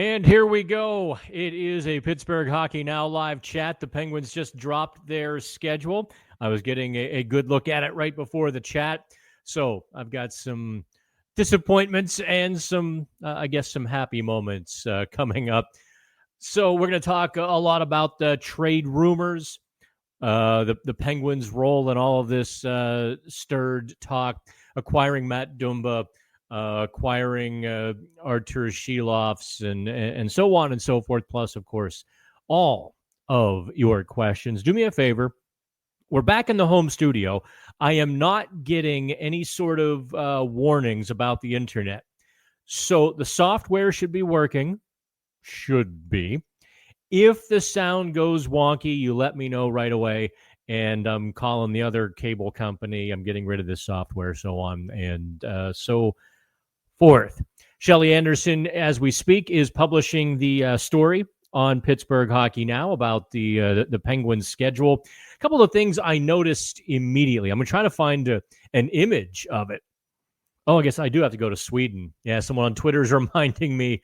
And here we go. It is a Pittsburgh Hockey Now live chat. The Penguins just dropped their schedule. I was getting a good look at it right before the chat. So I've got some disappointments and some, some happy moments coming up. So we're going to talk a lot about the trade rumors, the Penguins' role in all of this stirred talk, acquiring Matt Dumba, acquiring Artur Shilovs, and so on and so forth, plus, of course, all of your questions. Do me a favor. We're back in the home studio. I am not getting any sort of warnings about the internet. So the software should be working. Should be. If the sound goes wonky, you let me know right away. And I'm calling the other cable company. I'm getting rid of this software, so on and so forth. Shelley Anderson, as we speak, is publishing the story on Pittsburgh Hockey Now about the Penguins' schedule. A couple of things I noticed immediately. I'm going to try to find an image of it. Oh, I guess I do have to go to Sweden. Yeah, someone on Twitter is reminding me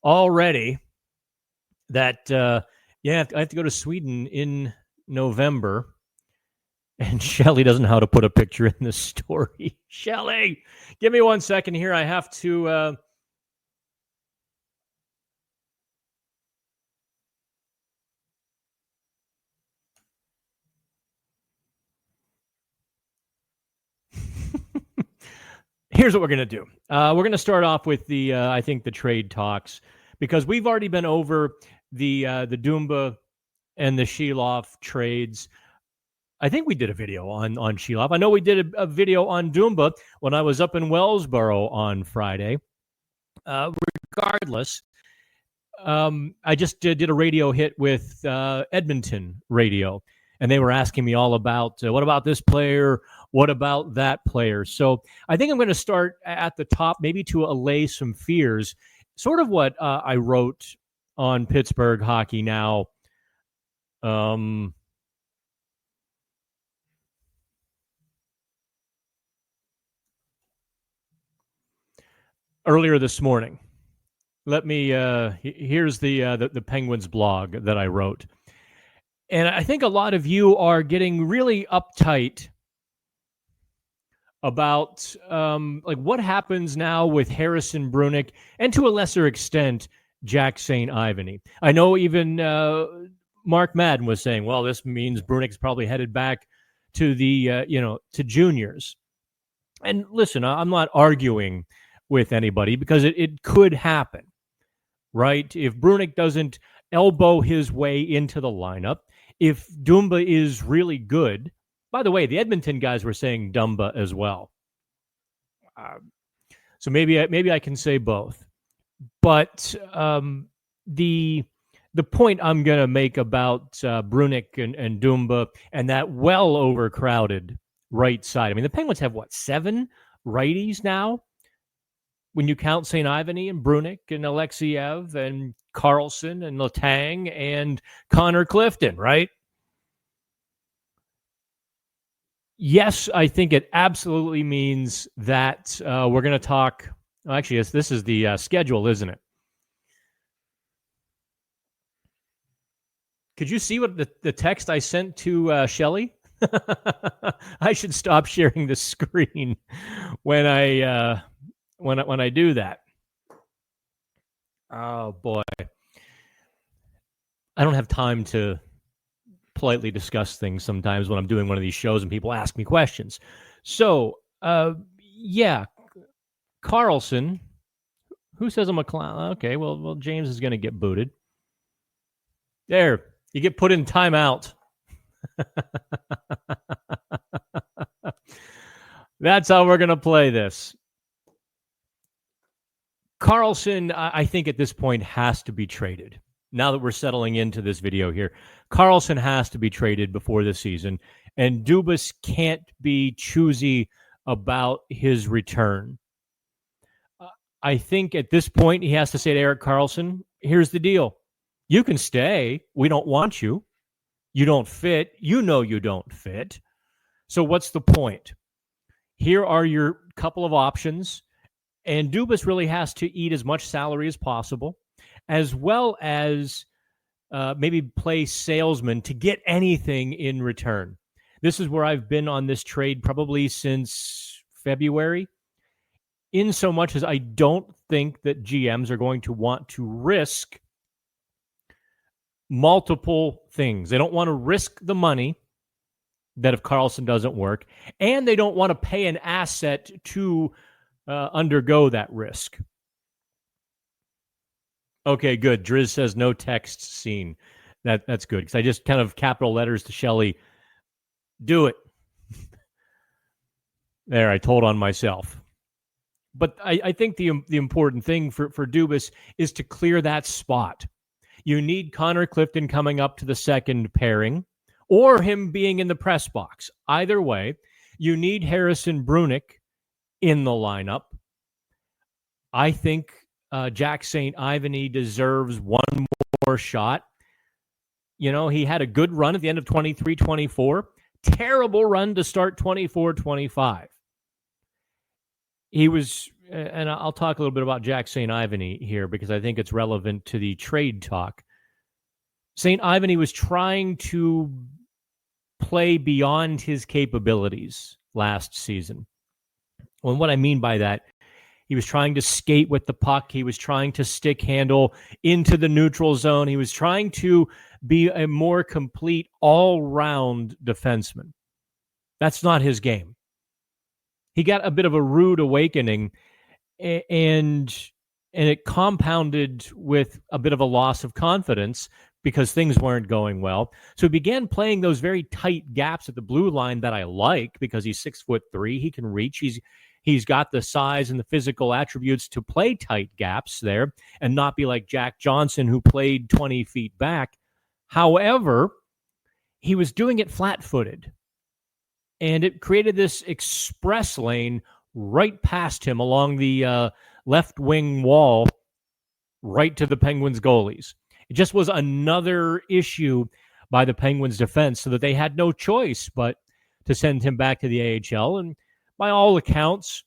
already that, I have to go to Sweden in November. And Shelley doesn't know how to put a picture in the story. Shelley, give me 1 second here. I have to... Here's what we're going to do. We're going to start off with the trade talks, because we've already been over the Dumba and the Shilov trades. I think we did a video on Shilov. I know we did a video on Dumba when I was up in Wellsboro on Friday. Regardless, I just did a radio hit with Edmonton Radio, and they were asking me all about what about this player, what about that player. So I think I'm going to start at the top, maybe to allay some fears, sort of what I wrote on Pittsburgh Hockey Now. Earlier this morning. Let me, here's the Penguins blog that I wrote. And I think a lot of you are getting really uptight about what happens now with Harrison Brunick and, to a lesser extent, Jack St. Ivany. I know even Mark Madden was saying, well, this means Brunick's probably headed back to the, to juniors. And listen, I'm not arguing with anybody, because it could happen, right? If Brunick doesn't elbow his way into the lineup, if Dumba is really good. By the way, the Edmonton guys were saying Dumba as well. So maybe I can say both. But the point I'm going to make about Brunick and Dumba and that well overcrowded right side. I mean, the Penguins have, 7 righties now? When you count St. Ivany and Brunick and Alexiev and Karlsson and Letang and Connor Clifton, right? Yes, I think it absolutely means that we're going to talk. Actually, this is the schedule, isn't it? Could you see what the text I sent to Shelley? I should stop sharing the screen when I do that. Oh, boy. I don't have time to politely discuss things sometimes when I'm doing one of these shows and people ask me questions. So, Karlsson, who says I'm a clown? Okay, well, James is going to get booted. There, you get put in timeout. That's how we're going to play this. Karlsson, I think at this point, has to be traded. Now that we're settling into this video here, Karlsson has to be traded before the season, and Dubas can't be choosy about his return. I think at this point, he has to say to Erik Karlsson, here's the deal. You can stay. We don't want you. You don't fit. You know you don't fit. So what's the point? Here are your couple of options. And Dubas really has to eat as much salary as possible. as well as maybe play salesman to get anything in return. This is where I've been on this trade probably since February, in so much as I don't think that GMs are going to want to risk multiple things. They don't want to risk the money that if Karlsson doesn't work, and they don't want to pay an asset to undergo that risk. Okay, good. Driz says no text seen. That's good, because I just kind of capital letters to Shelley. Do it. There, I told on myself. But I think the important thing for Dubas is to clear that spot. You need Connor Clifton coming up to the second pairing, or him being in the press box. Either way, you need Harrison Brunick in the lineup. I think Jack St. Ivany deserves one more shot. You know, he had a good run at the end of 23-24. Terrible run to start 24-25. He was, and I'll talk a little bit about Jack St. Ivany here because I think it's relevant to the trade talk. St. Ivany was trying to play beyond his capabilities last season. And what I mean by that, he was trying to skate with the puck. He was trying to stick handle into the neutral zone. He was trying to be a more complete all-round defenseman. That's not his game. He got a bit of a rude awakening, and it compounded with a bit of a loss of confidence because things weren't going well. So he began playing those very tight gaps at the blue line that I like because he's 6'3". He can reach. He's got the size and the physical attributes to play tight gaps there and not be like Jack Johnson, who played 20 feet back. However, he was doing it flat-footed, and it created this express lane right past him along the left wing wall, right to the Penguins goalies. It just was another issue by the Penguins defense, so that they had no choice but to send him back to the AHL. And by all accounts,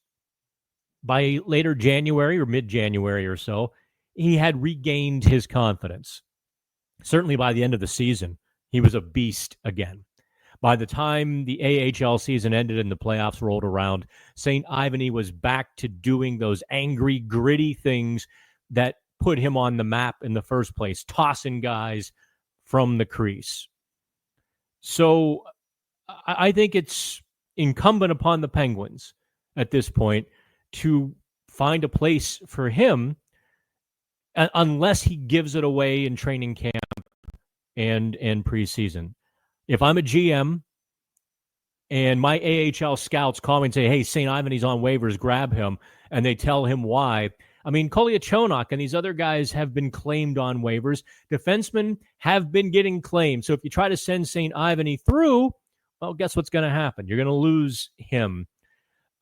by later January or mid-January or so, he had regained his confidence. Certainly by the end of the season, he was a beast again. By the time the AHL season ended and the playoffs rolled around, St. Ivany was back to doing those angry, gritty things that put him on the map in the first place, tossing guys from the crease. So I think it's incumbent upon the Penguins at this point to find a place for him unless he gives it away in training camp and preseason. If I'm a GM and my AHL scouts call me and say, hey, St. Ivany's on waivers, grab him, and they tell him why. I mean, Kolyachonok and these other guys have been claimed on waivers. Defensemen have been getting claimed. So if you try to send St. Ivany through, well, guess what's going to happen? You're going to lose him.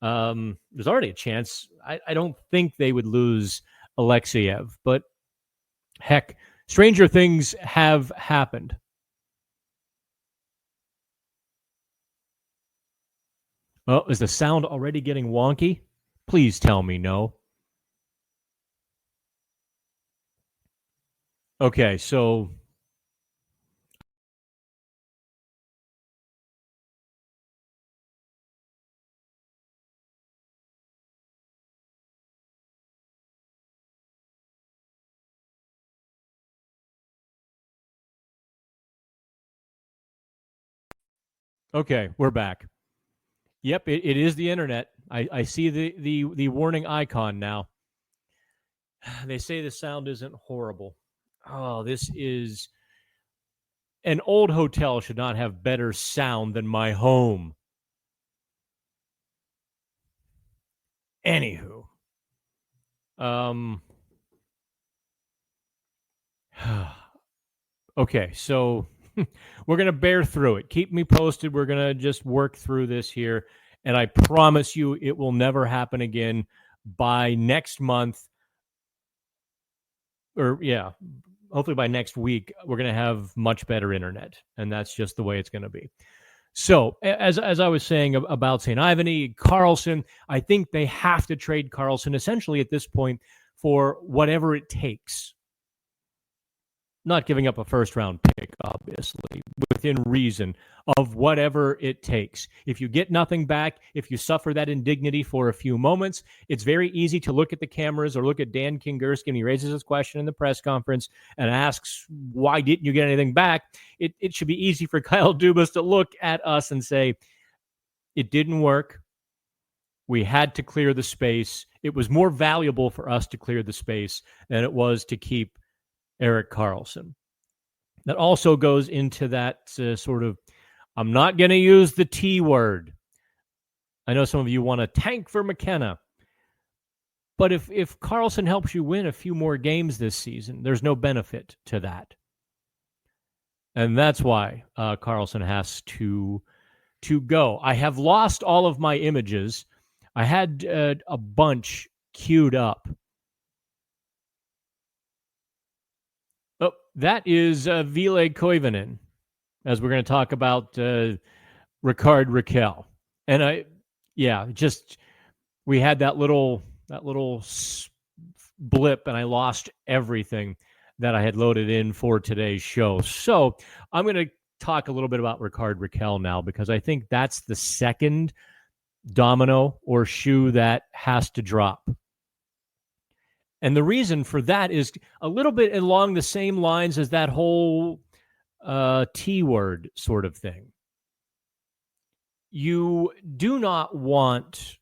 There's already a chance. I don't think they would lose Alexeyev, but heck, stranger things have happened. Oh, is the sound already getting wonky? Please tell me no. Okay, so okay, we're back. Yep, it is the internet. I see the warning icon now. They say the sound isn't horrible. Oh, this is... An old hotel should not have better sound than my home. Anywho. Okay, so we're going to bear through it. Keep me posted. We're going to just work through this here. And I promise you it will never happen again by next month. Or, yeah, hopefully by next week, we're going to have much better internet. And that's just the way it's going to be. So, as I was saying about St. Ivany, Karlsson, I think they have to trade Karlsson essentially at this point for whatever it takes. not giving up a first-round pick, obviously, within reason of whatever it takes. If you get nothing back, if you suffer that indignity for a few moments, it's very easy to look at the cameras or look at Dan Kingerski when he raises his question in the press conference and asks, why didn't you get anything back? It should be easy for Kyle Dubas to look at us and say, it didn't work. We had to clear the space. It was more valuable for us to clear the space than it was to keep Erik Karlsson. That also goes into that sort of, I'm not going to use the T word. I know some of you want to tank for McKenna. But if Karlsson helps you win a few more games this season, there's no benefit to that. And that's why Karlsson has to go. I have lost all of my images. I had a bunch queued up. Oh, that is Ville Koivunen, as we're going to talk about Rickard Rakell. And we had that little blip, and I lost everything that I had loaded in for today's show. So I'm going to talk a little bit about Rickard Rakell now, because I think that's the second domino or shoe that has to drop. And the reason for that is a little bit along the same lines as that whole T word sort of thing. You do not want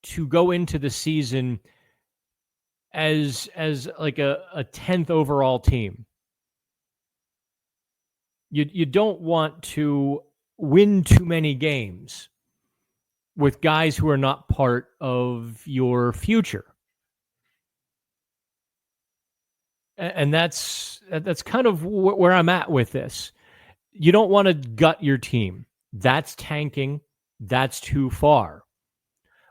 to go into the season as like a 10th overall team. You don't want to win too many games with guys who are not part of your future. And that's kind of where I'm at with this. You don't want to gut your team. That's tanking. That's too far.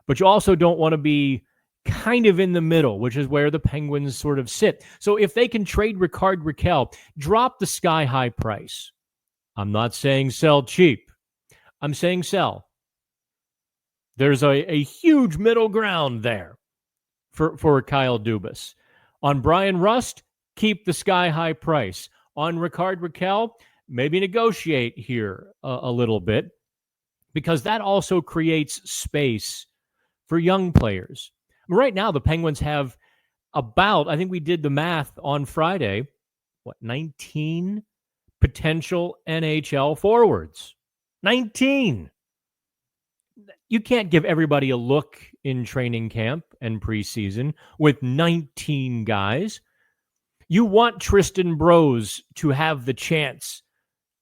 But you also don't want to be kind of in the middle, which is where the Penguins sort of sit. So if they can trade Rickard Rakell, drop the sky-high price. I'm not saying sell cheap. I'm saying sell. There's a huge middle ground there for Kyle Dubas. On Brian Rust, keep the sky-high price. On Rickard Rakell, maybe negotiate here a little bit, because that also creates space for young players. Right now, the Penguins have about, I think we did the math on Friday, 19 potential NHL forwards. 19. You can't give everybody a look in training camp and preseason with 19 guys. You want Tristan Brose to have the chance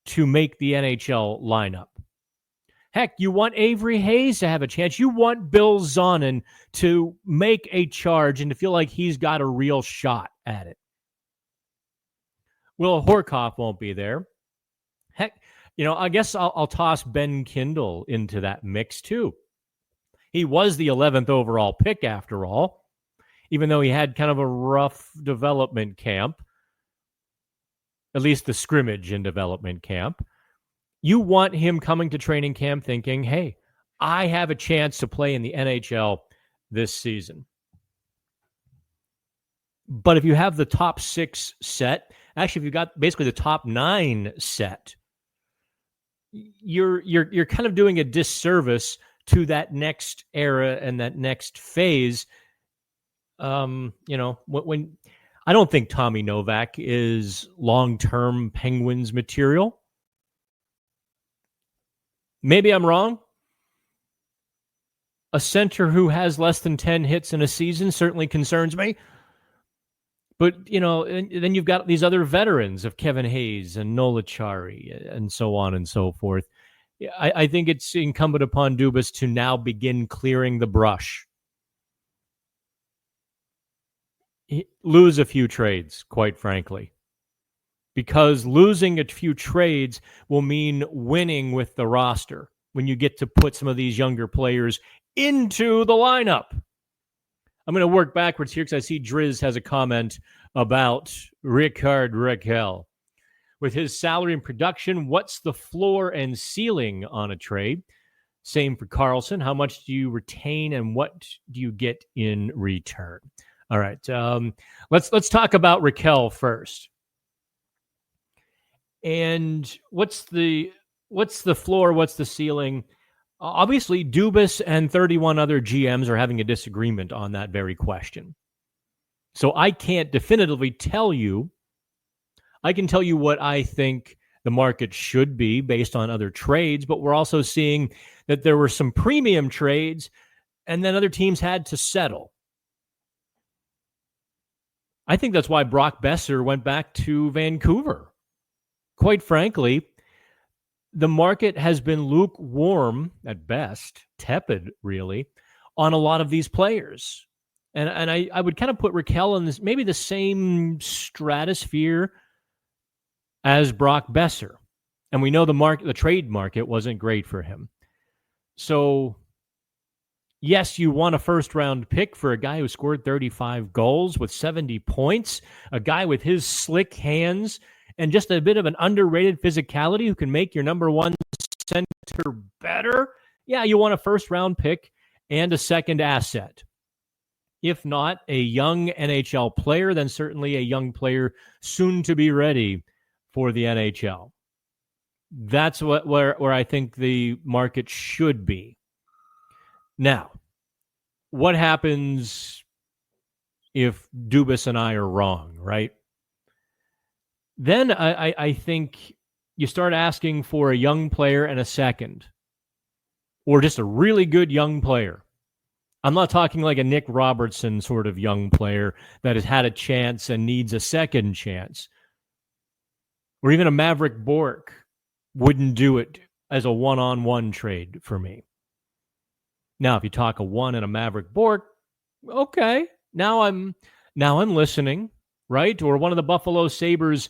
to make the NHL lineup. Heck, you want Avery Hayes to have a chance. You want Bill Zonin to make a charge and to feel like he's got a real shot at it. Will Horkoff won't be there. Heck, I guess I'll toss Ben Kindle into that mix too. He was the 11th overall pick after all, even though he had kind of a rough development camp, at least the scrimmage in development camp. You want him coming to training camp thinking, hey, I have a chance to play in the NHL this season. But if you have the top 6 set, actually, if you've got basically the top 9 set, you're kind of doing a disservice to that next era and that next phase. When I don't think Tommy Novak is long-term Penguins material. Maybe I'm wrong. A center who has less than 10 hits in a season certainly concerns me. But, and then you've got these other veterans of Kevin Hayes and Nola Chari and so on and so forth. I think it's incumbent upon Dubas to now begin clearing the brush. Lose a few trades, quite frankly. Because losing a few trades will mean winning with the roster when you get to put some of these younger players into the lineup. I'm going to work backwards here because I see Driz has a comment about Rickard Rakell. With his salary and production, what's the floor and ceiling on a trade? Same for Karlsson. How much do you retain and what do you get in return? All right. Let's talk about Rakell first. And what's the floor? What's the ceiling? Obviously, Dubas and 31 other GMs are having a disagreement on that very question. So I can't definitively tell you. I can tell you what I think the market should be based on other trades, but we're also seeing that there were some premium trades and then other teams had to settle. I think that's why Brock Besser went back to Vancouver. Quite frankly, the market has been lukewarm at best, tepid really, on a lot of these players. And I would kind of put Rakell in this, maybe the same stratosphere as Brock Besser. And we know the trade market wasn't great for him. So, yes, you want a first-round pick for a guy who scored 35 goals with 70 points, a guy with his slick hands and just a bit of an underrated physicality who can make your number one center better. Yeah, you want a first-round pick and a second asset. If not a young NHL player, then certainly a young player soon to be ready for the NHL. That's where I think the market should be. Now, what happens if Dubas and I are wrong, right? Then I think you start asking for a young player and a second, or just a really good young player. I'm not talking like a Nick Robertson sort of young player that has had a chance and needs a second chance. Or even a Maverick Bork wouldn't do it as a one-on-one trade for me. Now, if you talk a one and a Maverick Bork, okay, now I'm listening, right? Or one of the Buffalo Sabres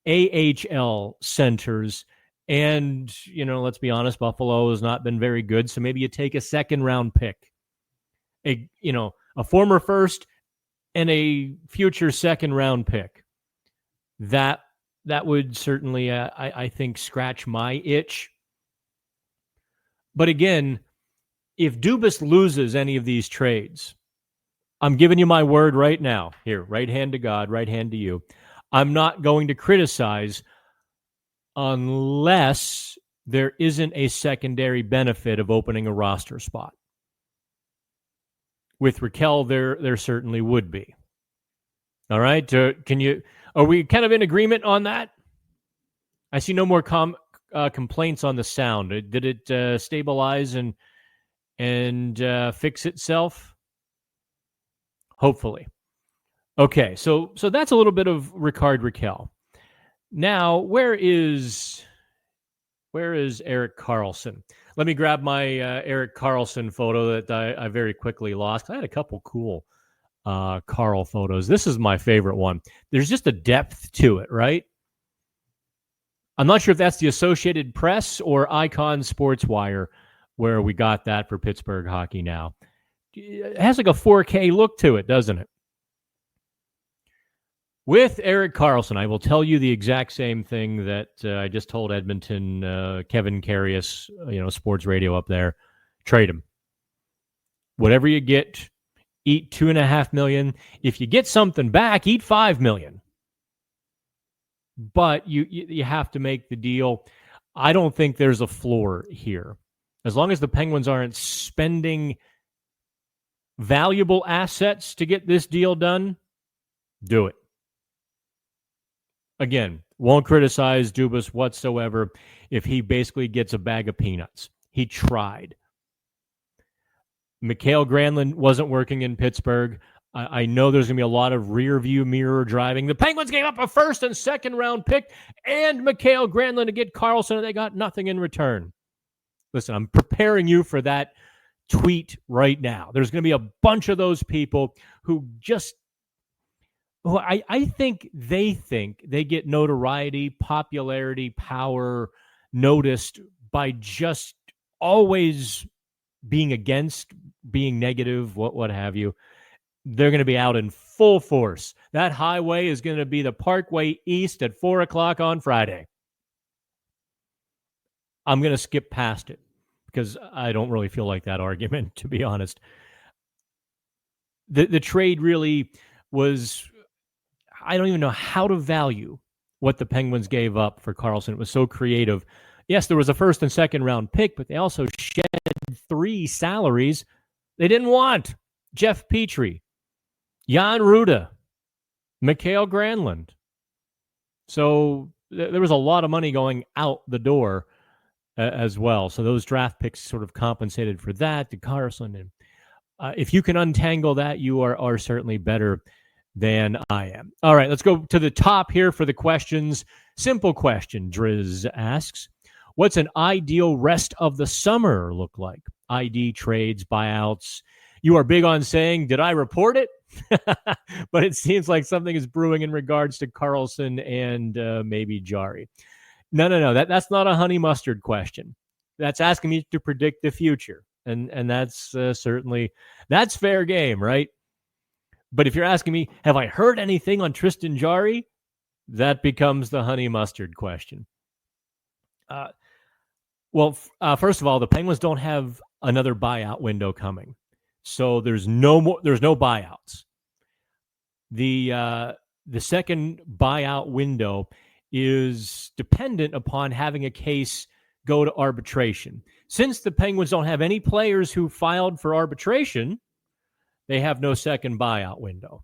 AHL centers. And, let's be honest, Buffalo has not been very good. So maybe you take a second-round pick. A former first and a future second round pick. That would certainly, I think, scratch my itch. But again, if Dubas loses any of these trades, I'm giving you my word right now. Here, right hand to God, right hand to you. I'm not going to criticize unless there isn't a secondary benefit of opening a roster spot. With Rakell, there certainly would be. All right. Are we kind of in agreement on that? I see no more complaints on the sound. Did it stabilize and fix itself? Hopefully. Okay. So that's a little bit of Rickard Rakell. Now, where is Erik Karlsson? Let me grab my Erik Karlsson photo that I very quickly lost. I had a couple cool Carl photos. This is my favorite one. There's just a depth to it, right? I'm not sure if that's the Associated Press or Icon Sports Wire where we got that for Pittsburgh Hockey Now. It has like a 4K look to it, doesn't it? With Erik Karlsson, I will tell you the exact same thing that I just told Edmonton, Kevin Carius, sports radio up there. Trade him. Whatever you get, eat $2.5 million. If you get something back, eat $5 million. But you have to make the deal. I don't think there's a floor here. As long as the Penguins aren't spending valuable assets to get this deal done, do it. Again, won't criticize Dubas whatsoever if he basically gets a bag of peanuts. He tried. Mikael Granlund wasn't working in Pittsburgh. I know there's going to be a lot of rear view mirror driving. The Penguins gave up a first and second round pick and Mikael Granlund to get Karlsson, and they got nothing in return. Listen, I'm preparing you for that tweet right now. There's going to be a bunch of those people who just I think they get notoriety, popularity, power, noticed by just always being against, being negative, what have you. They're going to be out in full force. That highway is going to be the Parkway East at 4 o'clock on Friday. I'm going to skip past it because I don't really feel like that argument, to be honest. the trade really was, I don't even know how to value what the Penguins gave up for Karlsson. It was so creative. Yes, there was a first and second round pick, but they also shed 3 salaries they didn't want. Jeff Petrie, Jan Ruda, Mikael Granlund. So there was a lot of money going out the door as well. So those draft picks sort of compensated for that to Karlsson. And if you can untangle that, you are certainly better than I am. All right, let's go to the top here for the questions. Simple question, Driz asks. What's an ideal rest of the summer look like? ID, trades, buyouts. You are big on saying, did I report it? But it seems like something is brewing in regards to Karlsson and maybe Jarry. No. That's not a honey mustard question. That's asking me to predict the future. And that's certainly, that's fair game, right? But if you're asking me, have I heard anything on Tristan Jarry? That becomes the honey mustard question. First of all, the Penguins don't have another buyout window coming. So there's no buyouts. The second buyout window is dependent upon having a case go to arbitration. Since the Penguins don't have any players who filed for arbitration, they have no second buyout window.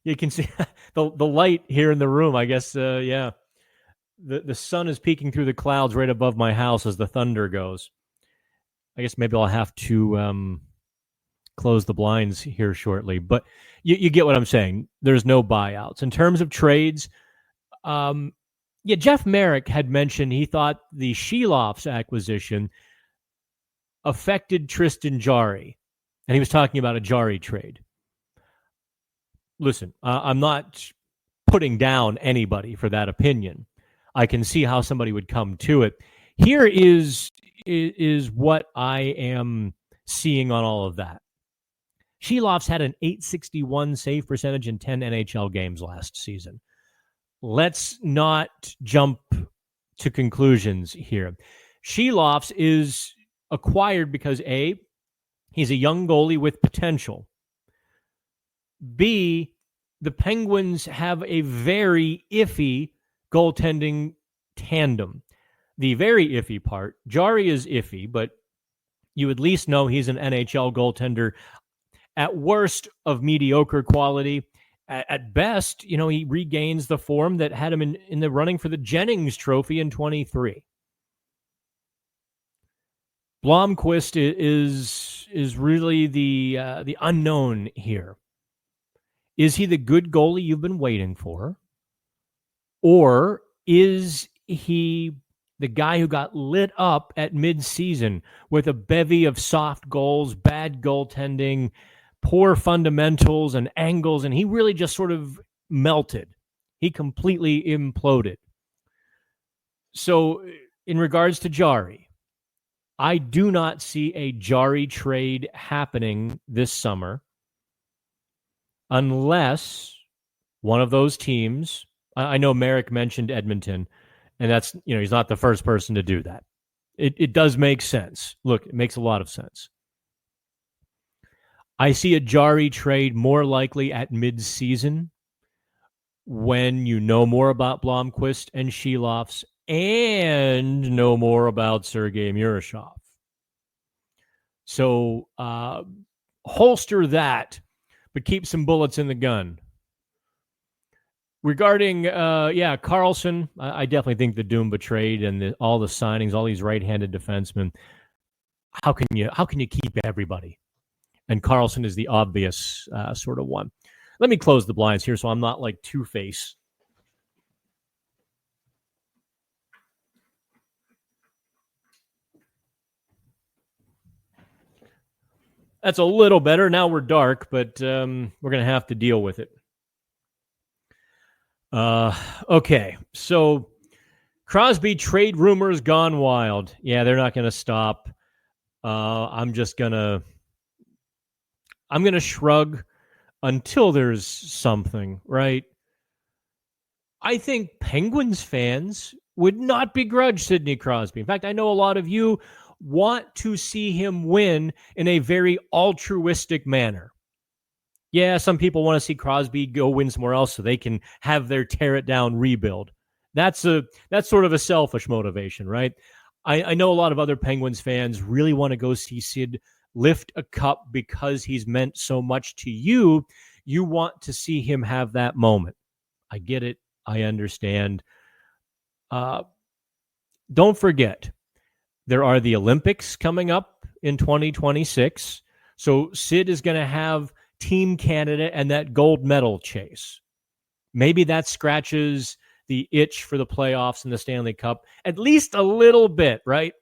You can see the light here in the room. I guess, The sun is peeking through the clouds right above my house as the thunder goes. I guess maybe I'll have to close the blinds here shortly. But you get what I'm saying. There's no buyouts. In terms of trades, Jeff Merrick had mentioned he thought the Sheloff's acquisition affected Tristan Jarry. And he was talking about a Jarry trade. Listen, I'm not putting down anybody for that opinion. I can see how somebody would come to it. Here is what I am seeing on all of that. Sheloff's had an .861 save percentage in 10 NHL games last season. Let's not jump to conclusions here. Sheloff's is acquired because A, he's a young goalie with potential. B, the Penguins have a very iffy goaltending tandem. The very iffy part, Jarry is iffy, but you at least know he's an NHL goaltender. At worst, of mediocre quality. At best, he regains the form that had him in the running for the Jennings Trophy in 23. Blomqvist is really the unknown here. Is he the good goalie you've been waiting for? Or is he the guy who got lit up at midseason with a bevy of soft goals, bad goaltending, poor fundamentals and angles, and he really just sort of melted. He completely imploded. So in regards to Jarry, I do not see a Jarry trade happening this summer unless one of those teams, I know Merrick mentioned Edmonton, and that's, he's not the first person to do that. It does make sense. Look, it makes a lot of sense. I see a Jarry trade more likely at mid-season when you know more about Blomqvist and Sheloff's and know more about Sergei Murashov. So holster that, but keep some bullets in the gun. Regarding, Karlsson, I definitely think the Dubas trade and all the signings, all these right-handed defensemen, how can you keep everybody? And Karlsson is the obvious sort of one. Let me close the blinds here so I'm not like Two-Face. That's a little better. Now we're dark, but we're going to have to deal with it. Okay, so Crosby trade rumors gone wild. Yeah, they're not going to stop. I'm going to shrug until there's something, right? I think Penguins fans would not begrudge Sidney Crosby. In fact, I know a lot of you want to see him win in a very altruistic manner. Yeah, some people want to see Crosby go win somewhere else so they can have their tear it down rebuild. That's sort of a selfish motivation, right? I know a lot of other Penguins fans really want to go see Sid lift a cup because he's meant so much to you. You want to see him have that moment. I get it. I understand. Don't forget, there are the Olympics coming up in 2026. So Sid is going to have Team Canada and that gold medal chase. Maybe that scratches the itch for the playoffs and the Stanley Cup at least a little bit, right?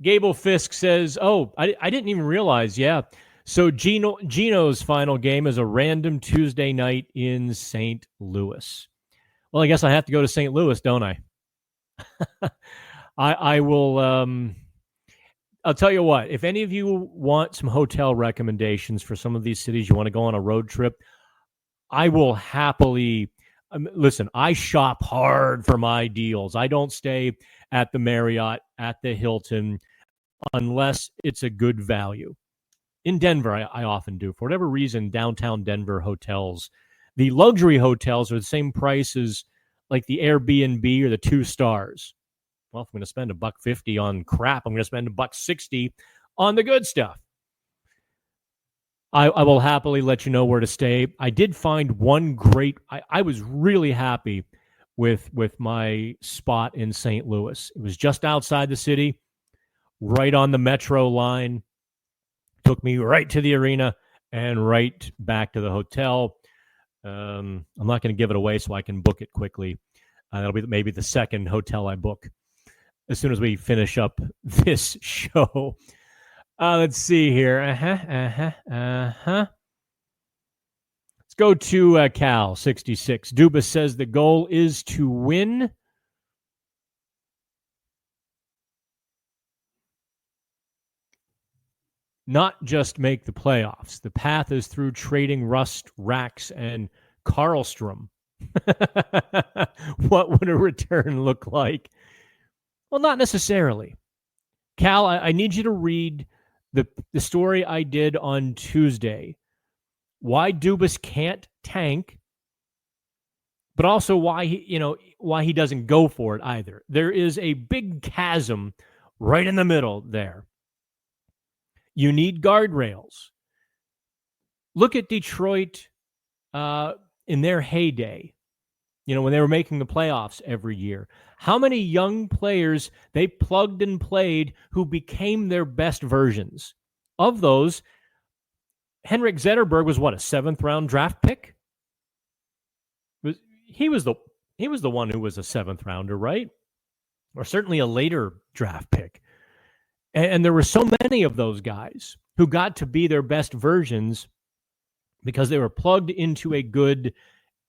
Gable Fisk says, I didn't even realize. Yeah. So Gino's final game is a random Tuesday night in St. Louis. Well, I guess I have to go to St. Louis, don't I? I will. I'll tell you what, if any of you want some hotel recommendations for some of these cities you want to go on a road trip, I will happily listen. I shop hard for my deals. I don't stay at the Marriott, at the Hilton, unless it's a good value. In Denver, I often do. For whatever reason, downtown Denver hotels, the luxury hotels are the same price as like the Airbnb or the 2 stars. Well, if I'm going to spend $150 on crap, I'm going to spend $160 on the good stuff. I will happily let you know where to stay. I did find one great. I was really happy with my spot in St. Louis. It was just outside the city, right on the metro line. Took me right to the arena and right back to the hotel. I'm not going to give it away so I can book it quickly. That'll be maybe the second hotel I book as soon as we finish up this show. Let's see here. Let's go to Cal 66. Dubas says the goal is to win. Not just make the playoffs. The path is through trading Rust, Rax, and Karlsson. What would a return look like? Well, not necessarily. Cal, I need you to read the story I did on Tuesday. Why Dubas can't tank, but also why he doesn't go for it either. There is a big chasm right in the middle there. You need guardrails. Look at Detroit in their heyday, when they were making the playoffs every year. How many young players they plugged and played who became their best versions? Of those, Henrik Zetterberg was what, a 7th-round draft pick? He was the one who was a 7th-rounder, right? Or certainly a later draft pick. And there were so many of those guys who got to be their best versions because they were plugged into a good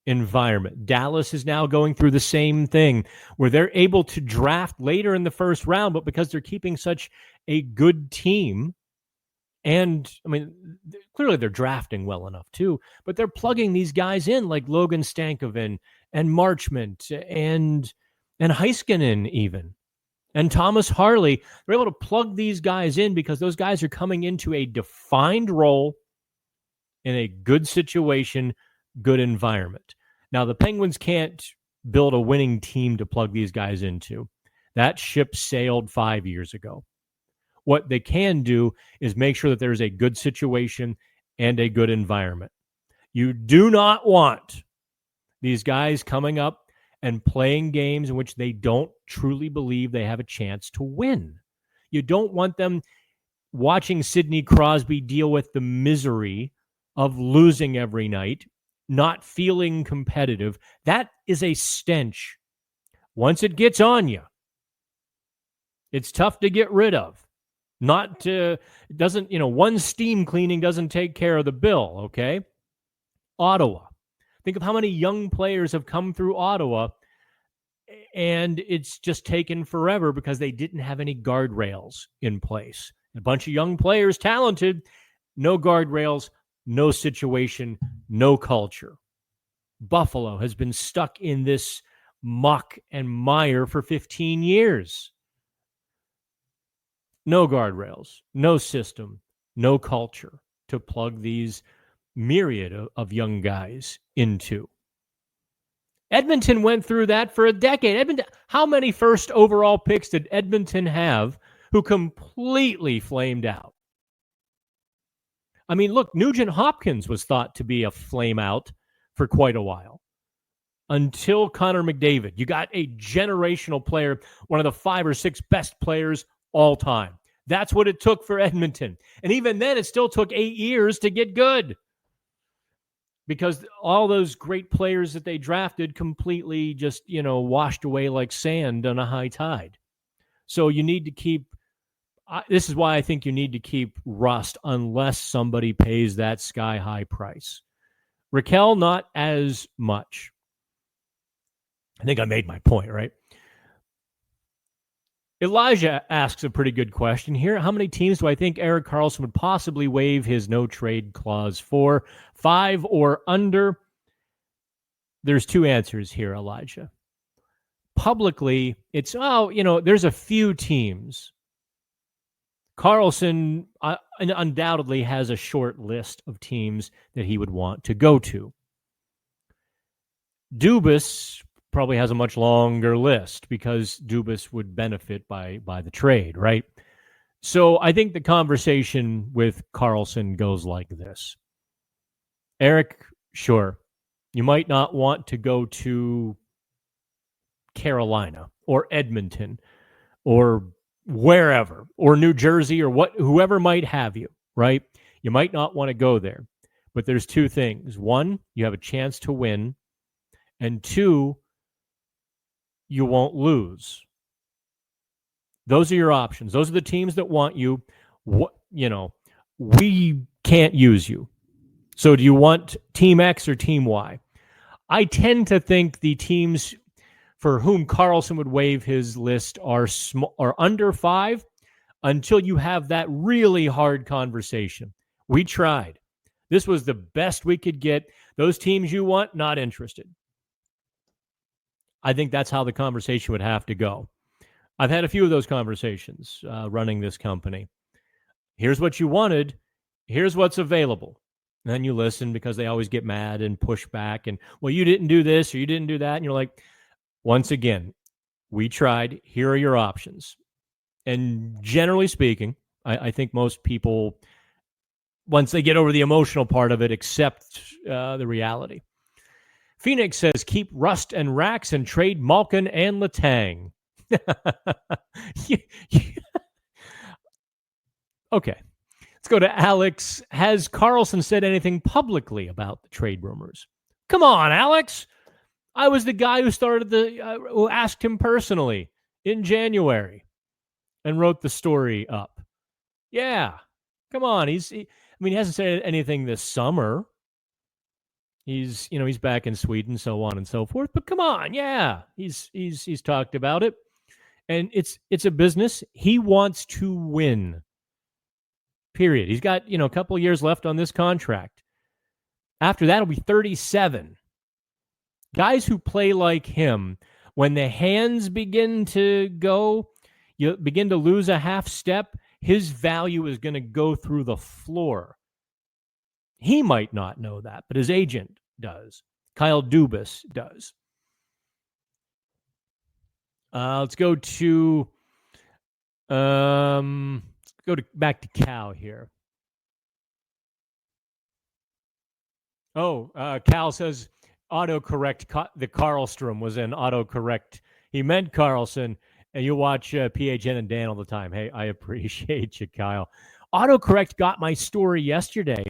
environment. Dallas is now going through the same thing where they're able to draft later in the first round, but because they're keeping such a good team, and I mean, clearly they're drafting well enough too, but they're plugging these guys in like Logan Stankoven and Marchment and Heiskanen even. And Thomas Harley, they're able to plug these guys in because those guys are coming into a defined role in a good situation, good environment. Now, the Penguins can't build a winning team to plug these guys into. That ship sailed 5 years ago. What they can do is make sure that there's a good situation and a good environment. You do not want these guys coming up and playing games in which they don't truly believe they have a chance to win. You don't want them watching Sidney Crosby deal with the misery of losing every night, not feeling competitive. That is a stench. Once it gets on you, it's tough to get rid of. One steam cleaning doesn't take care of the bill, okay? Ottawa. Think of how many young players have come through Ottawa, and it's just taken forever because they didn't have any guardrails in place. A bunch of young players, talented, no guardrails, no situation, no culture. Buffalo has been stuck in this muck and mire for 15 years. No guardrails, no system, no culture to plug these myriad of young guys into. Edmonton went through that for a decade. Edmonton, how many first overall picks did Edmonton have who completely flamed out? I mean, look, Nugent Hopkins was thought to be a flame out for quite a while until Connor McDavid. You got a generational player, one of the 5 or 6 best players all time. That's what it took for Edmonton. And even then, it still took 8 years to get good because all those great players that they drafted completely just, washed away like sand on a high tide. So you need to keep, this is why I think you need to keep Rust unless somebody pays that sky-high price. Rakell, not as much. I think I made my point, right? Elijah asks a pretty good question here. How many teams do I think Erik Karlsson would possibly waive his no-trade clause for? 5 or under? There's 2 answers here, Elijah. Publicly, it's, there's a few teams. Karlsson undoubtedly has a short list of teams that he would want to go to. Dubas probably has a much longer list because Dubas would benefit by the trade, right? So I think the conversation with Karlsson goes like this. Erik, sure, you might not want to go to Carolina or Edmonton or wherever, or New Jersey or whoever might have you, right? You might not want to go there. But there's 2 things. 1, you have a chance to win. And 2, you won't lose. Those are your options. Those are the teams that want you. We can't use you. So do you want Team X or Team Y? I tend to think the teams for whom Karlsson would waive his list are under 5 until you have that really hard conversation. We tried. This was the best we could get. Those teams you want, not interested. I think that's how the conversation would have to go. I've had a few of those conversations running this company. Here's what you wanted. Here's what's available. And then you listen because they always get mad and push back. And, well, you didn't do this or you didn't do that. And you're like, once again, we tried. Here are your options. And generally speaking, I think most people, once they get over the emotional part of it, accept the reality. Phoenix says, keep Rust and Rax and trade Malkin and Letang. Okay. Let's go to Alex. Has Karlsson said anything publicly about the trade rumors? Come on, Alex. I was the guy who started who asked him personally in January and wrote the story up. Yeah. Come on. He hasn't said anything this summer. He's back in Sweden, so on and so forth. But come on, yeah, he's talked about it, and it's a business. He wants to win. Period. He's got a couple of years left on this contract. After that, it'll be 37. Guys who play like him, when the hands begin to go, you begin to lose a half step. His value is going to go through the floor. He might not know that, but his agent does. Kyle Dubas does. Let's go to back to Cal here. Cal says autocorrect. The Karlstrom was in autocorrect. He meant Karlsson, and you watch PHN and Dan all the time. Hey, I appreciate you, Kyle. Autocorrect got my story yesterday.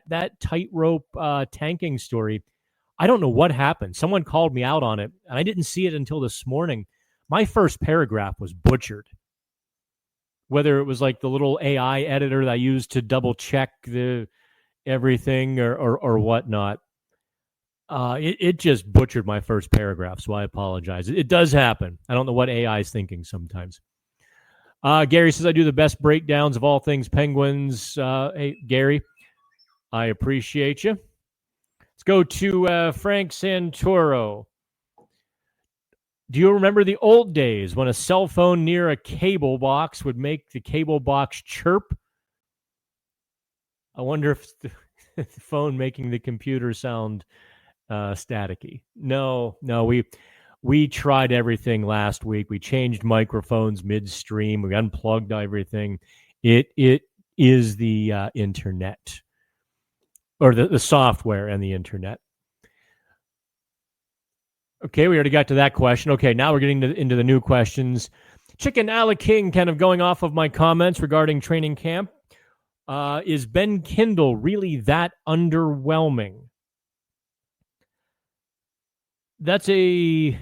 That tightrope tanking story. I don't know what happened. Someone called me out on it, and I didn't see it until this morning. My first paragraph was butchered. Whether it was like the little AI editor that I used to double check the everything or whatnot. It just butchered my first paragraph, so I apologize. It does happen. I don't know what AI is thinking sometimes. Gary says, I do the best breakdowns of all things Penguins. Hey, Gary, I appreciate you. Let's go to Frank Santoro. Do you remember the old days when a cell phone near a cable box would make the cable box chirp? I wonder if the phone making the computer sound staticky. No, we tried everything last week. We changed microphones midstream. We unplugged everything. It is the internet, or the software and the internet. Okay, we already got to that question. Okay, now we're getting into the new questions. Chicken Alec King, kind of going off of my comments regarding training camp. Is Ben Kindle really that underwhelming? That's a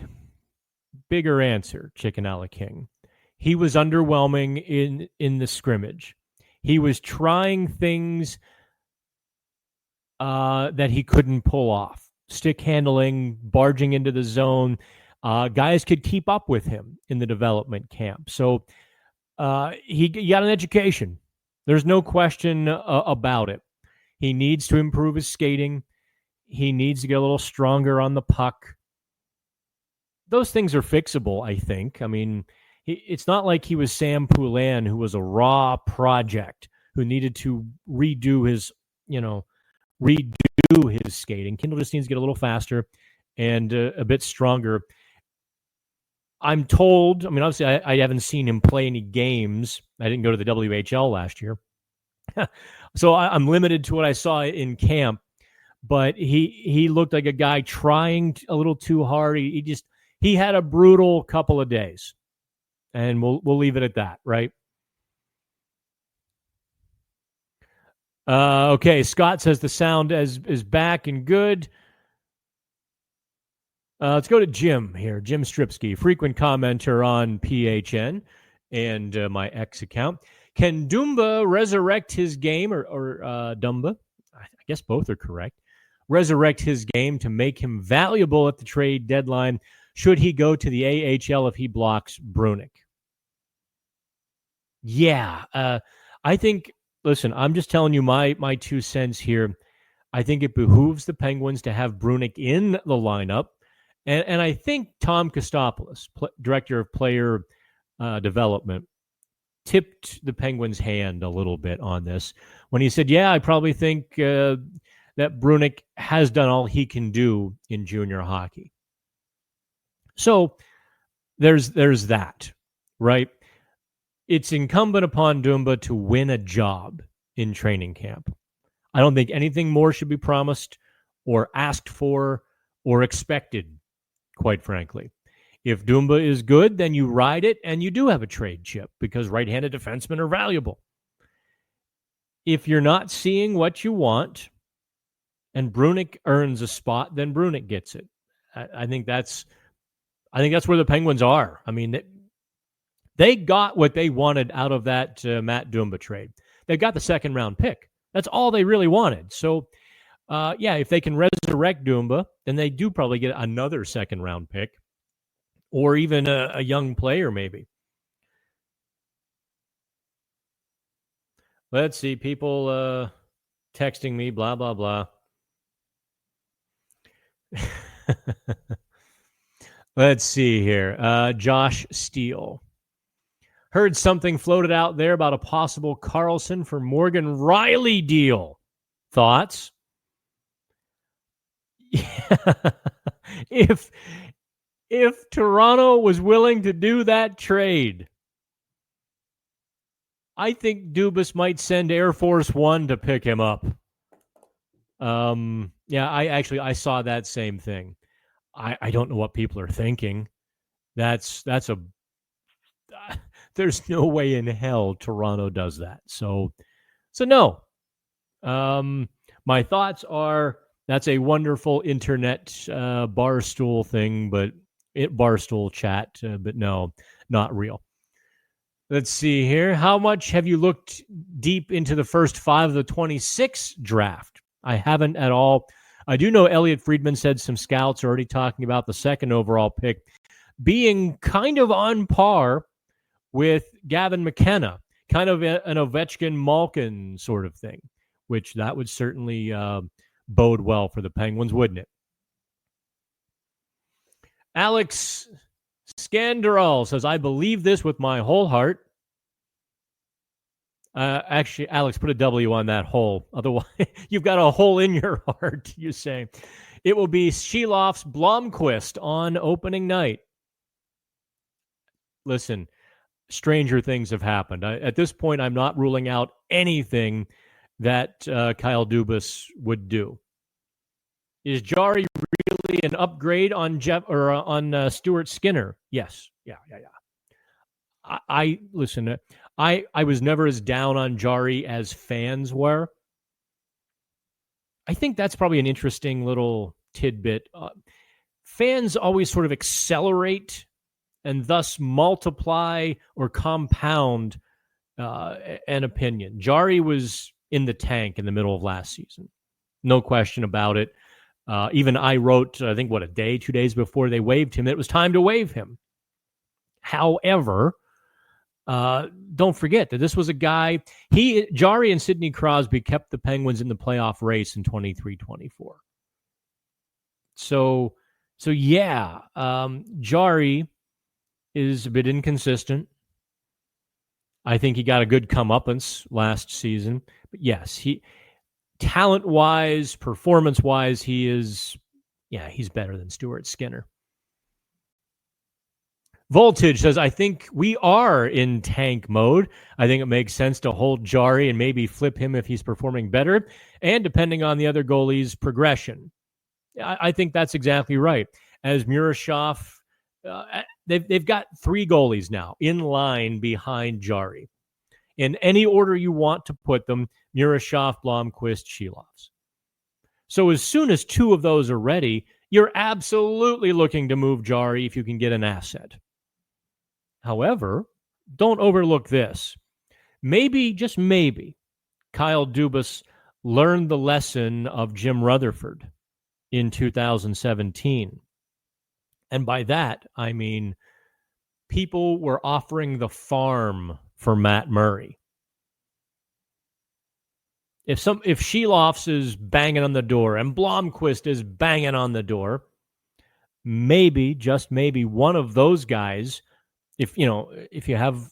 bigger answer, Chicken Alec King. He was underwhelming in the scrimmage. He was trying things that he couldn't pull off. Stick handling, barging into the zone. Guys could keep up with him in the development camp. So he got an education. There's no question about it. He needs to improve his skating. He needs to get a little stronger on the puck. Those things are fixable, I think. I mean, it's not like he was Sam Poulin, who was a raw project, who needed to redo his skating. Kindle just needs to get a little faster and a bit stronger. I'm told, I mean, obviously I haven't seen him play any games. I didn't go to the WHL last year. So I'm limited to what I saw in camp, but he looked like a guy trying a little too hard. He had a brutal couple of days, and we'll leave it at that, right? Okay, Scott says the sound is back and good. Let's go to Jim here. Jim Stripsky, frequent commenter on PHN and my X account. Can Dumba resurrect his game, or Dumba? I guess both are correct. Resurrect his game to make him valuable at the trade deadline. Should he go to the AHL if he blocks Brunick? Yeah, I think. Listen, I'm just telling you my 2 cents here. I think it behooves the Penguins to have Brunick in the lineup. And I think Tom Kostopoulos, director of player development, tipped the Penguins' hand a little bit on this when he said, yeah, I probably think that Brunick has done all he can do in junior hockey. So there's that, right? It's incumbent upon Dumba to win a job in training camp. I don't think anything more should be promised or asked for or expected, quite frankly. If Dumba is good, then you ride it and you do have a trade chip because right-handed defensemen are valuable. If you're not seeing what you want and Brunick earns a spot, then Brunick gets it. I think that's where the Penguins are. I mean, they got what they wanted out of that Matt Dumba trade. They got the second-round pick. That's all they really wanted. So, if they can resurrect Dumba, then they do probably get another second-round pick or even a young player maybe. Let's see. People texting me, blah, blah, blah. Let's see here. Josh Steele. Heard something floated out there about a possible Karlsson for Morgan Riley deal. Thoughts? Yeah. If Toronto was willing to do that trade, I think Dubas might send Air Force One to pick him up. I saw that same thing. I don't know what people are thinking. That's a there's no way in hell Toronto does that. So no. My thoughts are that's a wonderful internet barstool thing, but barstool chat, but no, not real. Let's see here. How much have you looked deep into the first 5 of the 26 draft? I haven't at all. I do know Elliot Friedman said some scouts are already talking about the second overall pick being kind of on par with Gavin McKenna, kind of an Ovechkin Malkin sort of thing, which that would certainly bode well for the Penguins, wouldn't it? Alex Scanderall says, I believe this with my whole heart. Actually, Alex, put a W on that hole. Otherwise, you've got a hole in your heart, you say. It will be Sheloff's Blomqvist on opening night. Listen, stranger things have happened. At this point, I'm not ruling out anything that Kyle Dubas would do. Is Jarry really an upgrade on Stuart Skinner? Yes. Yeah. I listen. I was never as down on Jarry as fans were. I think that's probably an interesting little tidbit. Fans always sort of accelerate and thus multiply or compound an opinion. Jarry was in the tank in the middle of last season. No question about it. Even I wrote, I think, 2 days before they waived him, it was time to waive him. However, don't forget that this was a guy, Jarry and Sidney Crosby kept the Penguins in the playoff race in 23-24. So yeah, Jarry is a bit inconsistent. I think he got a good comeuppance last season. But yes, talent-wise, performance-wise, he's better than Stuart Skinner. Voltage says, I think we are in tank mode. I think it makes sense to hold Jarry and maybe flip him if he's performing better, and depending on the other goalie's progression. I think that's exactly right. As Murashov, they've got 3 goalies now in line behind Jarry. In any order you want to put them, Murashov, Blomqvist, Sheloffs. So as soon as 2 of those are ready, you're absolutely looking to move Jarry if you can get an asset. However, don't overlook this. Maybe, just maybe, Kyle Dubas learned the lesson of Jim Rutherford in 2017. And by that, I mean people were offering the farm for Matt Murray. If Sheloffs is banging on the door and Blomqvist is banging on the door, maybe, just maybe, one of those guys, if you have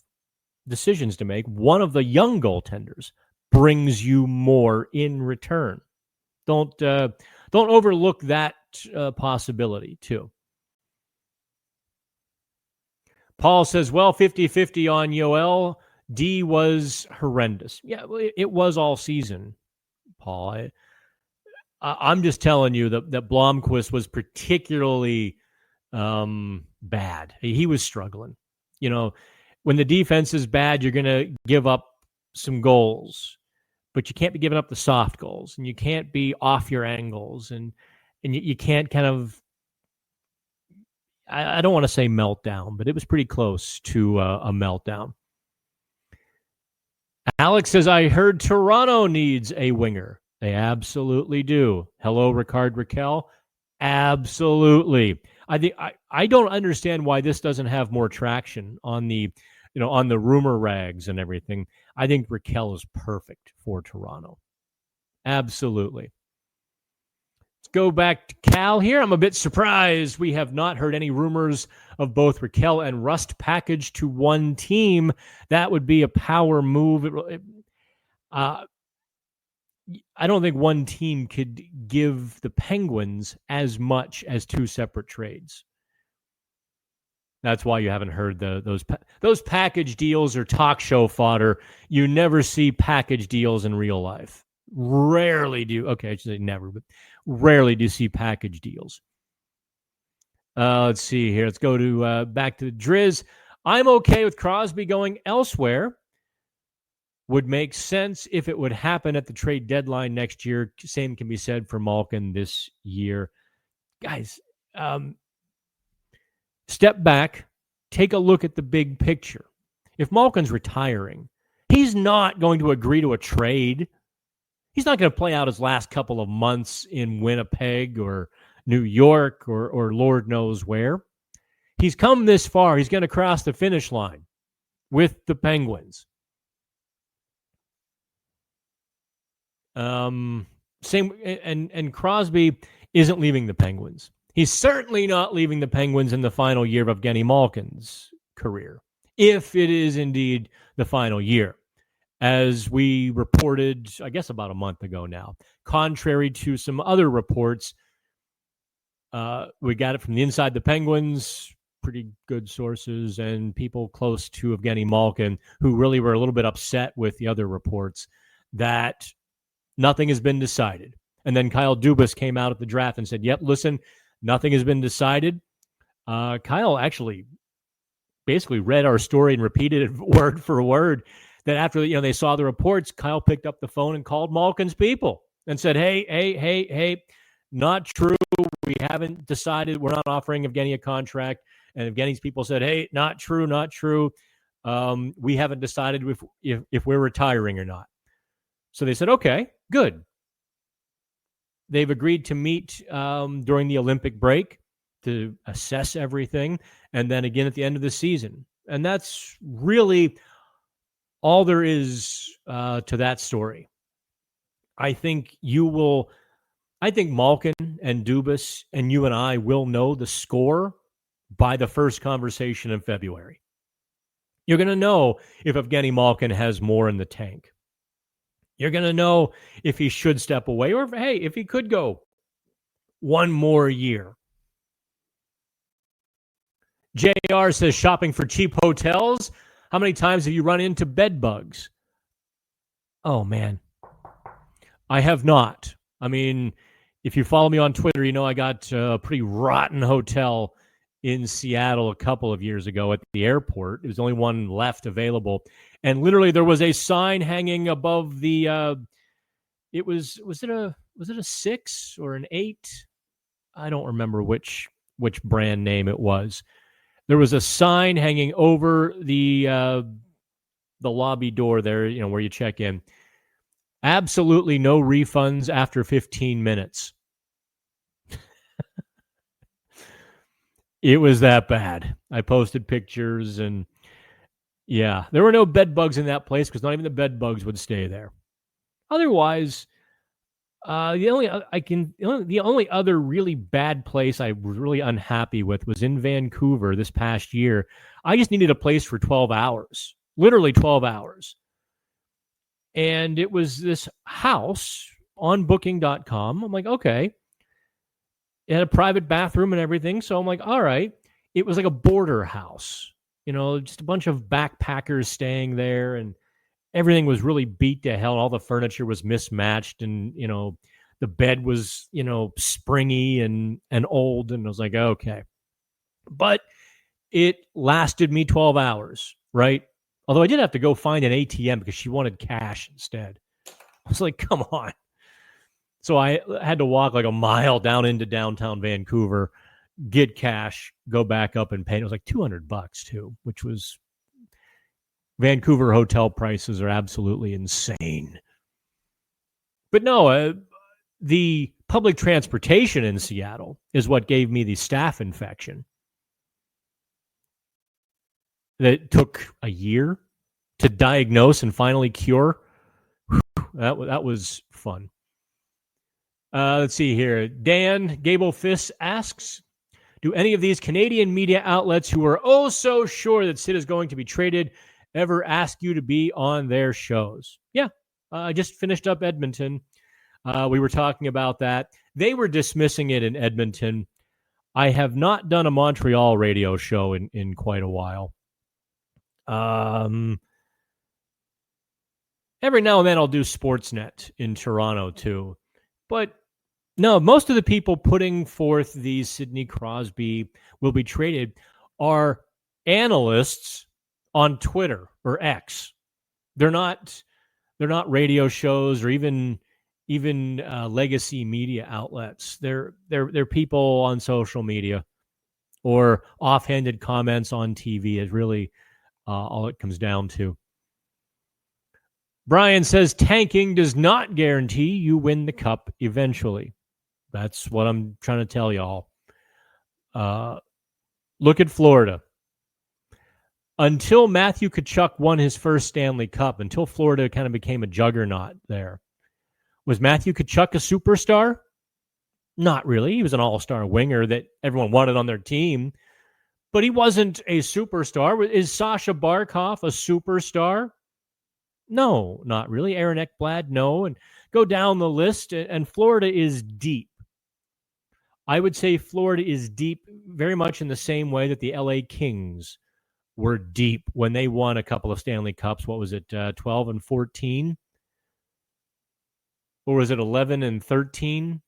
decisions to make, one of the young goaltenders brings you more in return. Don't overlook that possibility too. Paul says, well, 50-50 on Yoel. D was horrendous. Yeah, it was all season, Paul. I'm just telling you that Blomqvist was particularly bad. He was struggling. When the defense is bad, you're going to give up some goals, but you can't be giving up the soft goals, and you can't be off your angles, and you can't kind of, I don't want to say meltdown, but it was pretty close to a meltdown. Alex says, I heard Toronto needs a winger. They absolutely do. Hello, Rickard, Rakell. Absolutely. I don't understand why this doesn't have more traction on the rumor rags and everything. I think Rakell is perfect for Toronto. Absolutely. Let's go back to Cal here. I'm a bit surprised we have not heard any rumors of both Rakell and Rust packaged to one team. That would be a power move. I don't think one team could give the Penguins as much as 2 separate trades. That's why you haven't heard those package deals or talk show fodder. You never see package deals in real life. Rarely do. Okay, I should say never, but rarely do you see package deals. Let's see here. Let's go to back to Driz. I'm okay with Crosby going elsewhere. Would make sense if it would happen at the trade deadline next year. Same can be said for Malkin this year. Guys, step back, take a look at the big picture. If Malkin's retiring, he's not going to agree to a trade. He's not going to play out his last couple of months in Winnipeg or New York or Lord knows where. He's come this far. He's going to cross the finish line with the Penguins. Same, and Crosby isn't leaving the Penguins. He's certainly not leaving the Penguins in the final year of Evgeny Malkin's career, if it is indeed the final year. As we reported, I guess about a month ago now, contrary to some other reports, we got it from the inside the Penguins, pretty good sources, and people close to Evgeny Malkin, who really were a little bit upset with the other reports, that nothing has been decided. And then Kyle Dubas came out at the draft and said, yep, listen, nothing has been decided. Kyle actually basically read our story and repeated it word for word. That after they saw the reports, Kyle picked up the phone and called Malkin's people and said, hey, not true. We haven't decided. We're not offering Evgeny a contract. And Evgeny's people said, hey, not true. We haven't decided if we're retiring or not. So they said, okay, good. They've agreed to meet during the Olympic break to assess everything, and then again at the end of the season. And that's really all there is to that story. I think Malkin and Dubas and you and I will know the score by the first conversation in February. You're going to know if Evgeny Malkin has more in the tank. You're going to know if he should step away or, if he could go one more year. JR says, shopping for cheap hotels. How many times have you run into bed bugs? Oh, man. I have not. I mean, if you follow me on Twitter, you know I got a pretty rotten hotel in Seattle a couple of years ago at the airport. It was the only one left available. And literally there was a sign hanging above the was it a 6 or an 8? I don't remember which brand name it was. There was a sign hanging over the lobby door there, where you check in. Absolutely no refunds after 15 minutes. It was that bad. I posted pictures, and yeah, there were no bed bugs in that place because not even the bed bugs would stay there. Otherwise, the only other really bad place I was really unhappy with was in Vancouver this past year. I just needed a place for 12 hours, literally 12 hours. And it was this house on booking.com. I'm like, okay. It had a private bathroom and everything. So I'm like, all right. It was like a border house, just a bunch of backpackers staying there, and everything was really beat to hell. All the furniture was mismatched, and, the bed was, springy and old. And I was like, okay. But it lasted me 12 hours, right? Although I did have to go find an ATM because she wanted cash instead. I was like, come on. So I had to walk like a mile down into downtown Vancouver, get cash, go back up and pay. It was like $200 too, which was Vancouver hotel prices are absolutely insane. But no, the public transportation in Seattle is what gave me the staph infection. That took a year to diagnose and finally cure. That was fun. Let's see here. Dan Gable Fiss asks, do any of these Canadian media outlets who are oh so sure that Sid is going to be traded ever ask you to be on their shows? Yeah, I just finished up Edmonton. We were talking about that. They were dismissing it in Edmonton. I have not done a Montreal radio show in quite a while. Every now and then I'll do Sportsnet in Toronto too. But no, most of the people putting forth these Sidney Crosby will be traded are analysts on Twitter or X. They're not radio shows or even legacy media outlets. They're people on social media or offhanded comments on TV is really all it comes down to. Brian says tanking does not guarantee you win the cup eventually. That's what I'm trying to tell y'all. Look at Florida. Until Matthew Tkachuk won his first Stanley Cup, until Florida kind of became a juggernaut there, was Matthew Tkachuk a superstar? Not really. He was an all-star winger that everyone wanted on their team, but he wasn't a superstar. Is Sasha Barkov a superstar? No, not really. Aaron Ekblad, no. And go down the list, and Florida is deep. I would say Florida is deep very much in the same way that the LA Kings were deep when they won a couple of Stanley Cups. What was it, 12 and 14? Or was it 11 and 13?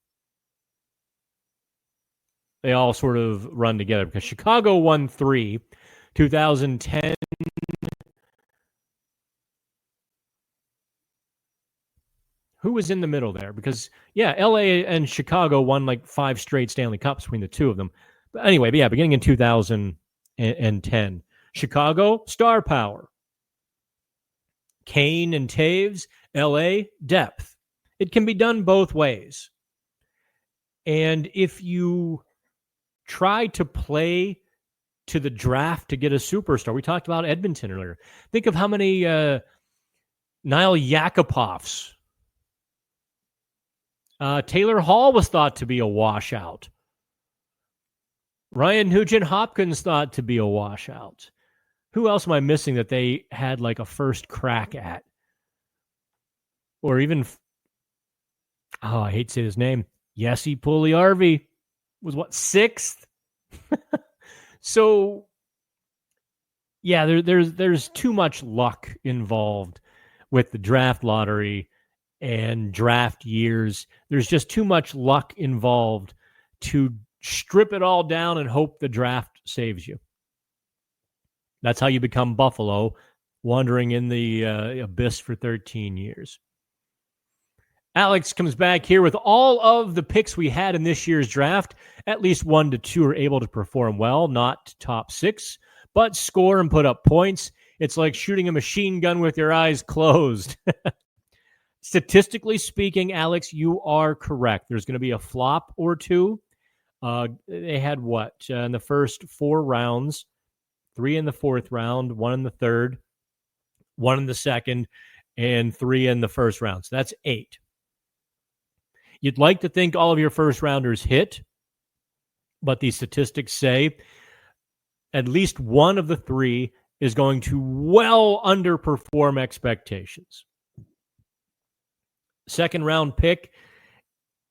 They all sort of run together because Chicago won 3, 2010. Who was in the middle there? Because, yeah, LA and Chicago won like 5 straight Stanley Cups between the two of them. But anyway, beginning in 2010. Chicago, star power. Kane and Taves, LA, depth. It can be done both ways. And if you try to play to the draft to get a superstar, we talked about Edmonton earlier. Think of how many Nail Yakupovs. Taylor Hall was thought to be a washout. Ryan Nugent-Hopkins thought to be a washout. Who else am I missing that they had like a first crack at? Or even, I hate to say his name, Jesse Puljujärvi was what, 6th? So, yeah, there's too much luck involved with the draft lottery and draft years. There's just too much luck involved to strip it all down and hope the draft saves you. That's how you become Buffalo, wandering in the abyss for 13 years. Alex comes back here with all of the picks we had in this year's draft. At least 1 to 2 are able to perform well, not top 6, but score and put up points. It's like shooting a machine gun with your eyes closed. Statistically speaking, Alex, you are correct. There's going to be a flop or two. They had what? In the first 4 rounds, 3 in the 4th round, 1 in the 3rd, 1 in the 2nd, and 3 in the 1st round. So that's 8. You'd like to think all of your first rounders hit, but the statistics say at least 1 of the 3 is going to well underperform expectations. Second round pick,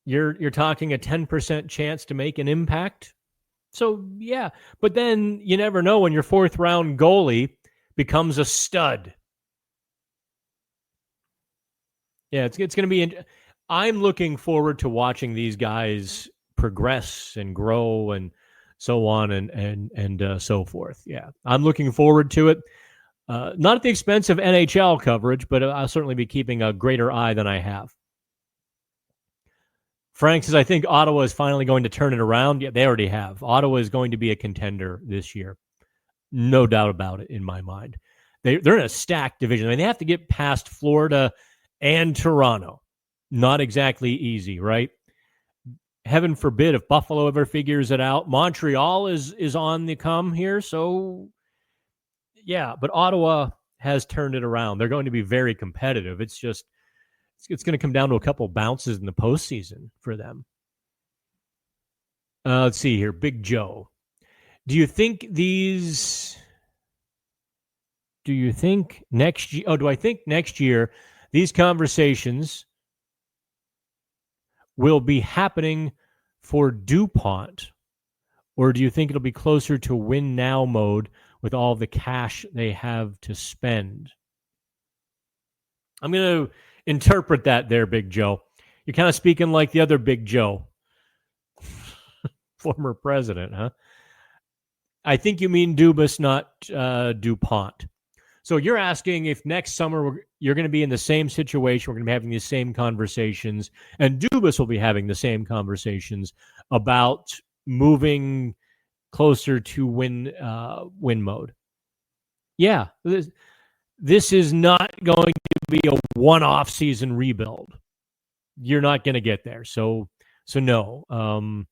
you're talking a 10% chance to make an impact. So, yeah, but then you never know when your 4th round goalie becomes a stud. Yeah, it's going to be I'm looking forward to watching these guys progress and grow and so on and so forth. Yeah, I'm looking forward to it. Not at the expense of NHL coverage, but I'll certainly be keeping a greater eye than I have. Frank says, I think Ottawa is finally going to turn it around. Yeah, they already have. Ottawa is going to be a contender this year. No doubt about it in my mind. They're in a stacked division. I mean, they have to get past Florida and Toronto. Not exactly easy, right? Heaven forbid if Buffalo ever figures it out. Montreal is on the come here, so yeah, but Ottawa has turned it around. They're going to be very competitive. It's just it's going to come down to a couple bounces in the postseason for them. Let's see here. Big Joe. Do you think next year? Oh, do I think next year these conversations will be happening for DuPont? Or do you think it'll be closer to win now mode with all the cash they have to spend? I'm going to interpret that there, Big Joe. You're kind of speaking like the other Big Joe. Former president, huh? I think you mean Dubas, not DuPont. So you're asking if next summer you're going to be in the same situation, we're going to be having the same conversations, and Dubas will be having the same conversations about moving closer to win mode. Yeah, this is not going to be a one-off season rebuild. You're not going to get there. So no.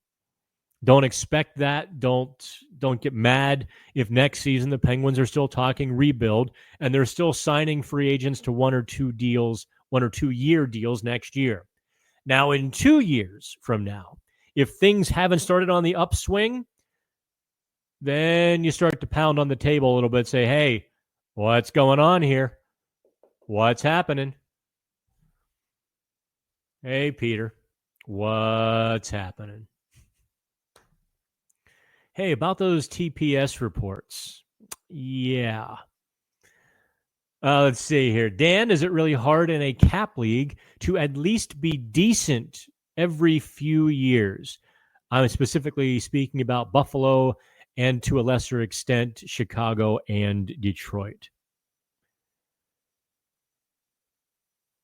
Don't expect that. Don't get mad if next season the Penguins are still talking rebuild and they're still signing free agents to 1 or 2 year deals next year. Now, in 2 years from now, If things haven't started on the upswing, then you start to pound on the table a little bit, say, hey, what's going on here? What's happening? Hey, Peter, what's happening? Hey, about those TPS reports. Yeah. Let's see here. Dan, is it really hard in a cap league to at least be decent every few years? I'm specifically speaking about Buffalo and to a lesser extent, Chicago and Detroit.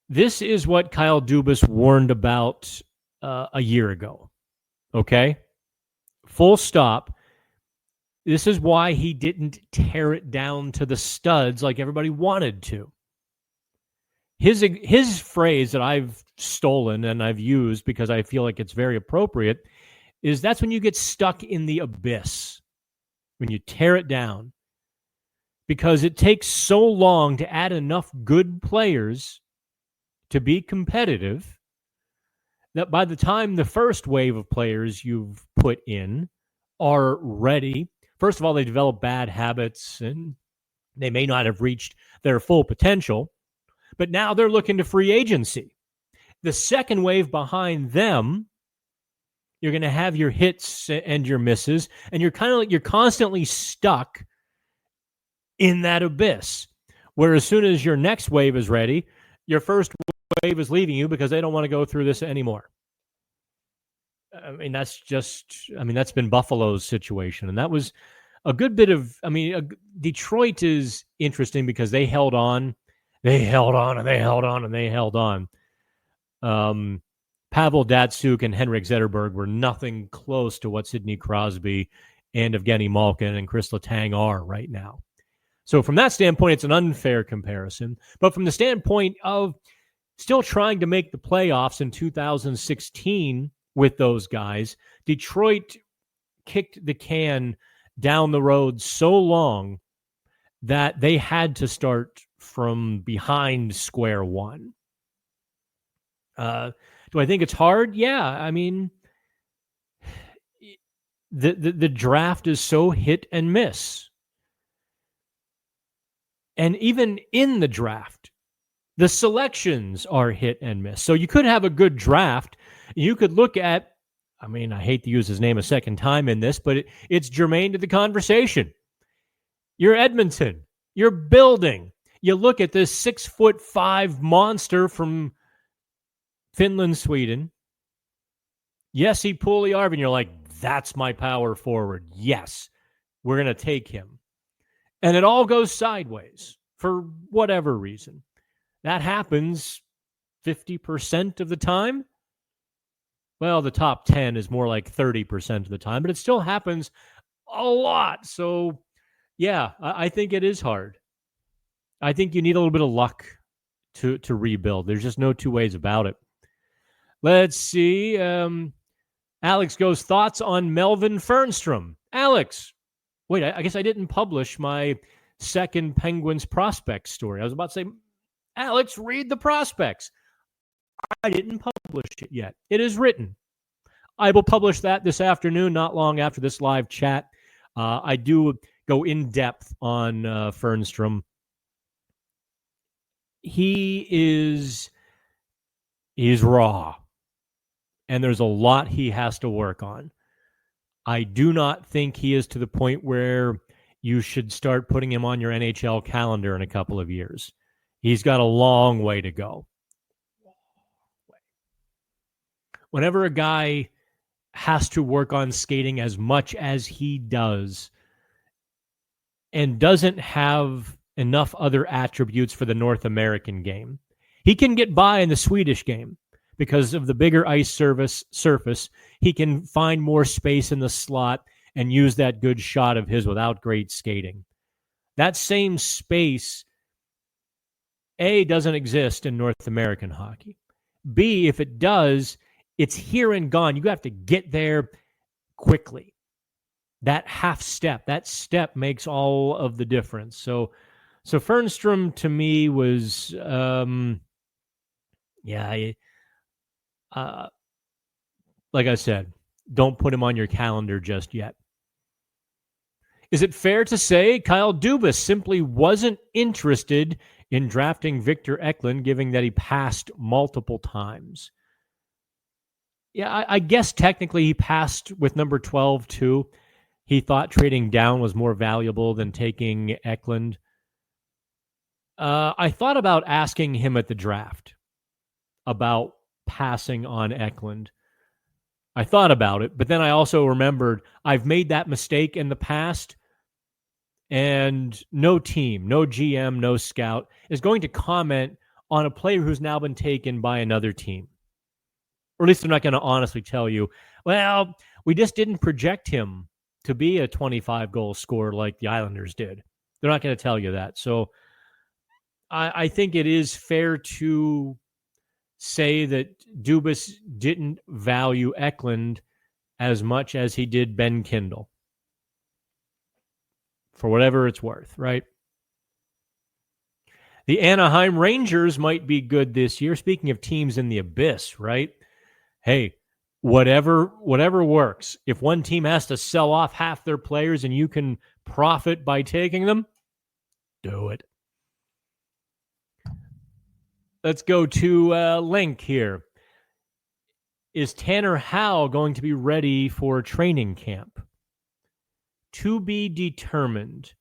This is what Kyle Dubas warned about a year ago. Okay? Full stop. This is why he didn't tear it down to the studs like everybody wanted to. His phrase that I've stolen and I've used because I feel like it's very appropriate is that's when you get stuck in the abyss, when you tear it down. Because it takes so long to add enough good players to be competitive that by the time the first wave of players you've put in are ready, first of all, they develop bad habits and they may not have reached their full potential, but now they're looking to free agency. The second wave behind them, you're going to have your hits and your misses, and you're constantly stuck in that abyss, where as soon as your next wave is ready, your first wave is leaving you because they don't want to go through this anymore. That's been Buffalo's situation. And that was a good bit of, Detroit is interesting because they held on. They held on and they held on and they held on. Pavel Datsyuk and Henrik Zetterberg were nothing close to what Sidney Crosby and Evgeny Malkin and Chris Letang are right now. So from that standpoint, it's an unfair comparison. But from the standpoint of still trying to make the playoffs in 2016 with those guys, Detroit kicked the can down the road so long that they had to start from behind square one. Do I think it's hard? Yeah. I mean, the draft is so hit and miss. And even in the draft, the selections are hit and miss. So you could have a good draft. You could look at, I hate to use his name a second time in this, but it's germane to the conversation. You're Edmonton. You're building. You look at this 6'5" monster from Finland, Sweden. Jesse Puljujärvi, you're like, that's my power forward. Yes, we're going to take him. And it all goes sideways for whatever reason. That happens 50% of the time. Well, the top 10 is more like 30% of the time, but it still happens a lot. So, yeah, I think it is hard. I think you need a little bit of luck to rebuild. There's just no two ways about it. Let's see. Alex goes, thoughts on Melvin Fernstrom. Alex, wait, I guess I didn't publish my second Penguins prospect story. I was about to say, Alex, read the prospects. I didn't publish it yet. It is written. I will publish that this afternoon, not long after this live chat. I do go in depth on Fernstrom. He's raw, and there's a lot he has to work on. I do not think he is to the point where you should start putting him on your NHL calendar in a couple of years. He's got a long way to go. Whenever a guy has to work on skating as much as he does and doesn't have enough other attributes for the North American game, he can get by in the Swedish game because of the bigger ice surface. He can find more space in the slot and use that good shot of his without great skating. That same space, A, doesn't exist in North American hockey. B, if it does, it's here and gone. You have to get there quickly. That that step makes all of the difference. So Fernstrom to me was, like I said, don't put him on your calendar just yet. Is it fair to say Kyle Dubas simply wasn't interested in drafting Victor Eklund, given that he passed multiple times? Yeah, I guess technically he passed with number 12 too. He thought trading down was more valuable than taking Eklund. I thought about asking him at the draft about passing on Eklund. I thought about it, but then I also remembered I've made that mistake in the past, and no team, no GM, no scout is going to comment on a player who's now been taken by another team. Or at least they're not going to honestly tell you, well, we just didn't project him to be a 25-goal scorer like the Islanders did. They're not going to tell you that. So I think it is fair to say that Dubas didn't value Eklund as much as he did Ben Kindle. For whatever it's worth, right? The Anaheim Rangers might be good this year. Speaking of teams in the abyss, right? Hey, whatever works. If one team has to sell off half their players and you can profit by taking them, do it. Let's go to Link here. Is Tanner Howe going to be ready for training camp? To be determined.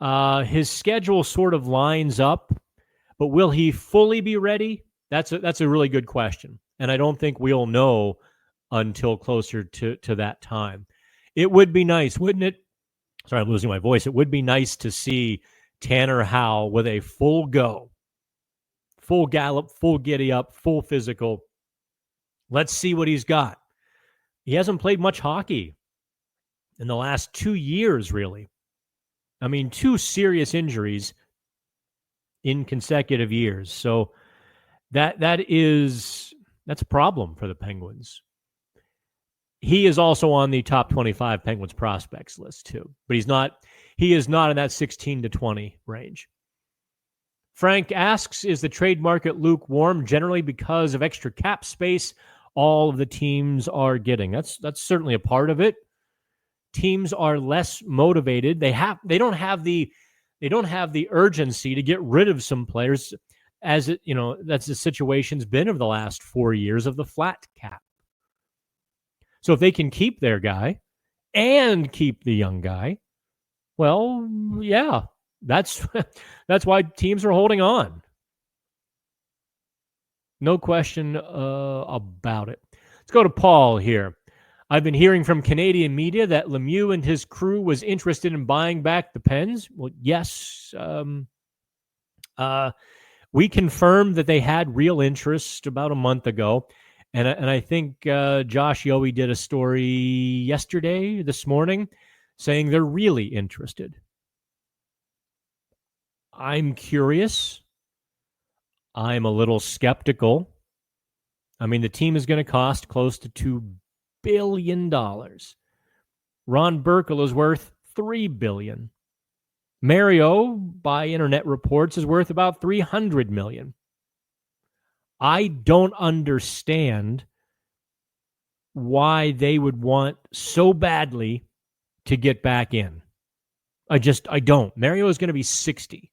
His schedule sort of lines up, but will he fully be ready? That's a really good question, and I don't think we'll know until closer to that time. It would be nice, wouldn't it? Sorry, I'm losing my voice. It would be nice to see Tanner Howe with a full go, full gallop, full giddy up, full physical. Let's see what he's got. He hasn't played much hockey in the last 2 years, really. I mean, 2 serious injuries in consecutive years. So that's a problem for the Penguins. He is also on the top 25 Penguins prospects list too, but he is not in that 16 to 20 range. Frank asks, is the trade market lukewarm generally because of extra cap space all of the teams are getting? That's certainly a part of it. Teams are less motivated. They don't have the urgency to get rid of some players, as it, that's the situation's been over the last 4 years of the flat cap. So if they can keep their guy and keep the young guy, well, yeah, that's why teams are holding on. No question about it. Let's go to Paul here. I've been hearing from Canadian media that Lemieux and his crew was interested in buying back the Pens. Well, yes. We confirmed that they had real interest about a month ago. And I think Josh Yohe did a story this morning, saying they're really interested. I'm curious. I'm a little skeptical. I mean, the team is going to cost close to $2 billion. Ron Burkle is worth $3 billion. Mario, by internet reports, is worth about $300 million. I don't understand why they would want so badly to get back in. I don't. Mario is going to be 60.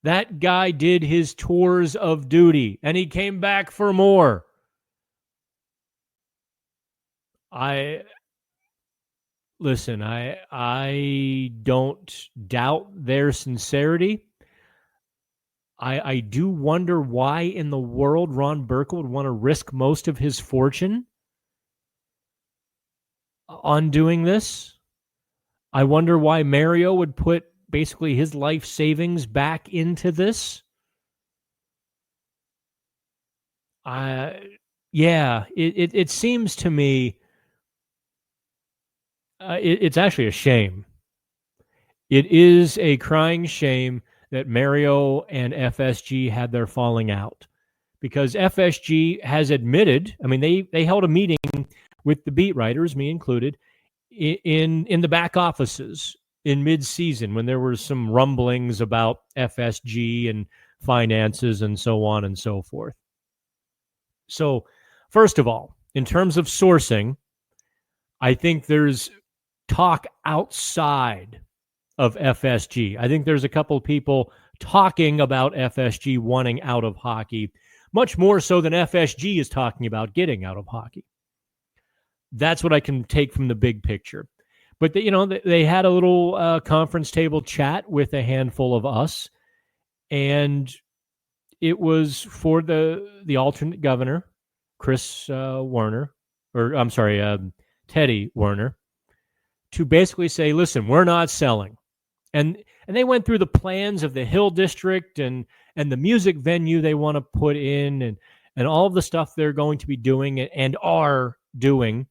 That guy did his tours of duty, and he came back for more. I don't doubt their sincerity. I do wonder why in the world Ron Burkle would want to risk most of his fortune on doing this. I wonder why Mario would put basically his life savings back into this. It seems to me it's actually a shame. It is a crying shame that Mario and FSG had their falling out, because FSG has admitted, I mean, they held a meeting with the beat writers, me included, in the back offices in mid-season when there were some rumblings about FSG and finances and so on and so forth. So, first of all, in terms of sourcing, I think there's talk outside of FSG. I think there's a couple of people talking about FSG wanting out of hockey, much more so than FSG is talking about getting out of hockey. That's what I can take from the big picture. But they had a little conference table chat with a handful of us, and it was for the alternate governor, Chris Werner, or I'm sorry, Teddy Werner, to basically say, listen, we're not selling. And they went through the plans of the Hill District and the music venue they want to put in and all of the stuff they're going to be doing and are doing.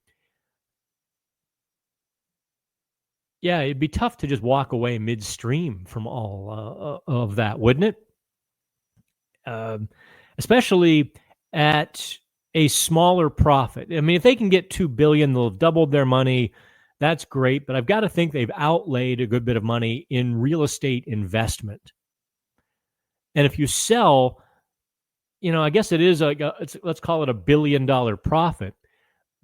Yeah, it'd be tough to just walk away midstream from all of that, wouldn't it? Especially at a smaller profit. I mean, if they can get $2 billion, they'll have doubled their money. That's great, but I've got to think they've outlaid a good bit of money in real estate investment. And if you sell, I guess it is let's call it $1 billion profit,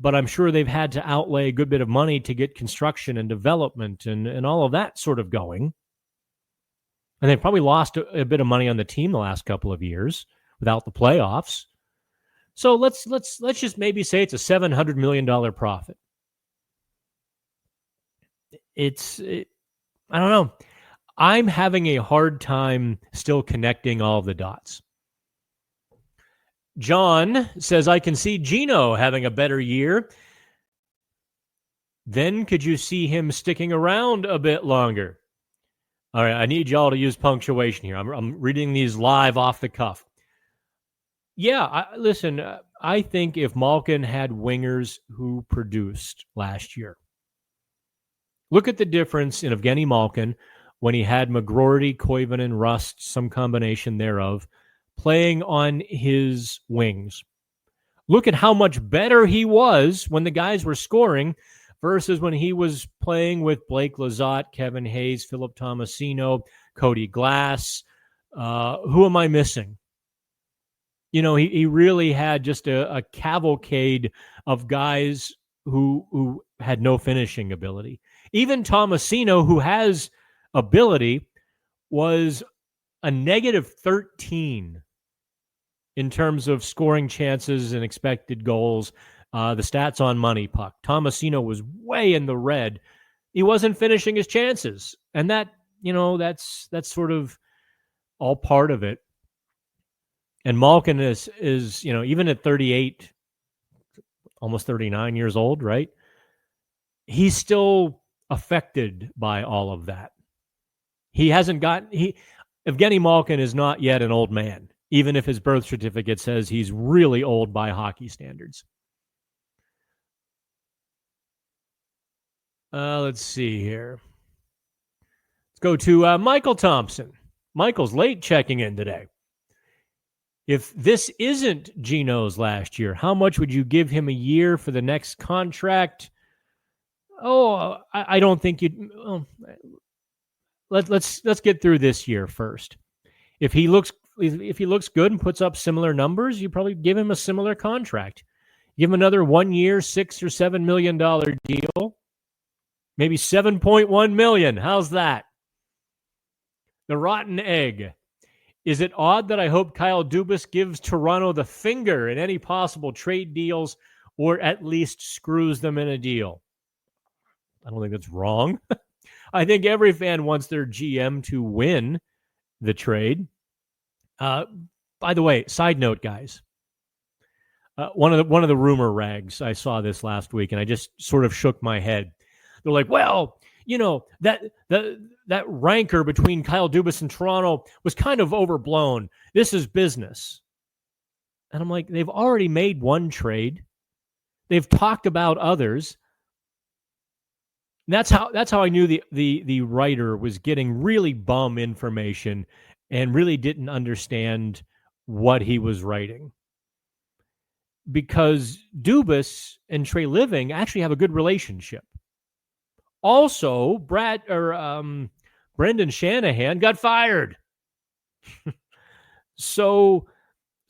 but I'm sure they've had to outlay a good bit of money to get construction and development and all of that sort of going. And they've probably lost a bit of money on the team the last couple of years without the playoffs. So let's just maybe say it's a $700 million profit. I don't know. I'm having a hard time still connecting all of the dots. John says, I can see Gino having a better year. Then could you see him sticking around a bit longer? All right, I need y'all to use punctuation here. I'm reading these live off the cuff. Yeah, listen, I think if Malkin had wingers who produced last year, look at the difference in Evgeny Malkin when he had McGroarty, Koivunen, Rust, some combination thereof, playing on his wings. Look at how much better he was when the guys were scoring versus when he was playing with Blake Lizotte, Kevin Hayes, Philip Tomasino, Cody Glass. Who am I missing? He really had just a cavalcade of guys who had no finishing ability. Even Tomasino, who has ability, was a negative 13 in terms of scoring chances and expected goals. The stats on Money Puck. Tomasino was way in the red. He wasn't finishing his chances. And that's sort of all part of it. And Malkin is even at 38, almost 39 years old, right? He's still affected by all of that. Evgeny Malkin is not yet an old man, even if his birth certificate says he's really old by hockey standards. Let's see here. Let's go to Michael Thompson. Michael's late checking in today. If this isn't Gino's last year, how much would you give him a year for the next contract? Oh, I don't think you'd. Well, let's get through this year first. If he looks good and puts up similar numbers, you probably give him a similar contract. Give him another 1 year, $6 or $7 million deal, maybe $7.1 million. How's that? The rotten egg. Is it odd that I hope Kyle Dubas gives Toronto the finger in any possible trade deals, or at least screws them in a deal? I don't think that's wrong. I think every fan wants their GM to win the trade. By the way, side note, guys, one of the rumor rags, I saw this last week, and I just sort of shook my head. They're like, well, that rancor between Kyle Dubas and Toronto was kind of overblown. This is business. And I'm like, they've already made one trade. They've talked about others. And that's how I knew the writer was getting really bum information and really didn't understand what he was writing. Because Dubas and Trey Living actually have a good relationship. Also, Brendan Shanahan got fired. So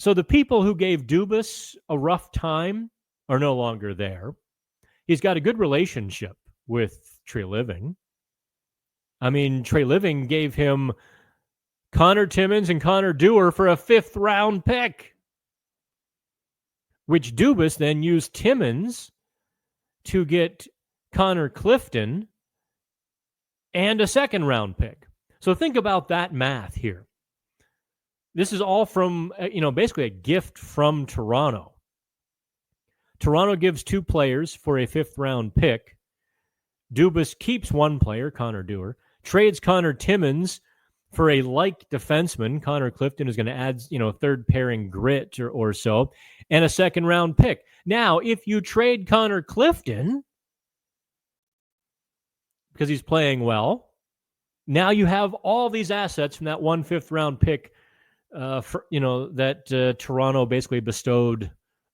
the people who gave Dubas a rough time are no longer there. He's got a good relationship with Trey Living. I mean, Trey Living gave him Connor Timmins and Connor Dewar for a 5th-round pick, which Dubas then used Timmins to get Connor Clifton and a 2nd-round pick. So think about that math here. This is all from, basically a gift from Toronto. Toronto gives 2 players for a 5th-round pick. Dubas keeps 1 player, Connor Dewar, trades Connor Timmins for a like defenseman. Connor Clifton is going to add, 3rd pairing grit or so, and a 2nd-round pick. Now, if you trade Connor Clifton because he's playing well, now you have all these assets from that 1 5th-round pick, that Toronto basically bestowed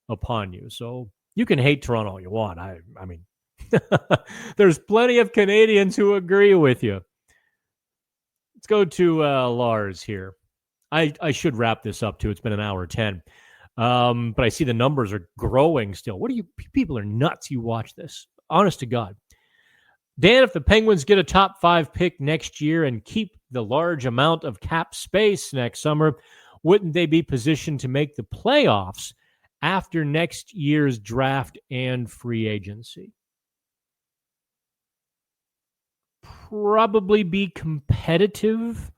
upon you. So you can hate Toronto all you want. I mean, there's plenty of Canadians who agree with you. Let's go to Lars here. I should wrap this up too. It's been an hour 10. But I see the numbers are growing still. What do you people are nuts? You watch this. Honest to God. Dan, if the Penguins get a top 5 pick next year and keep the large amount of cap space next summer, wouldn't they be positioned to make the playoffs after next year's draft and free agency? Probably be competitive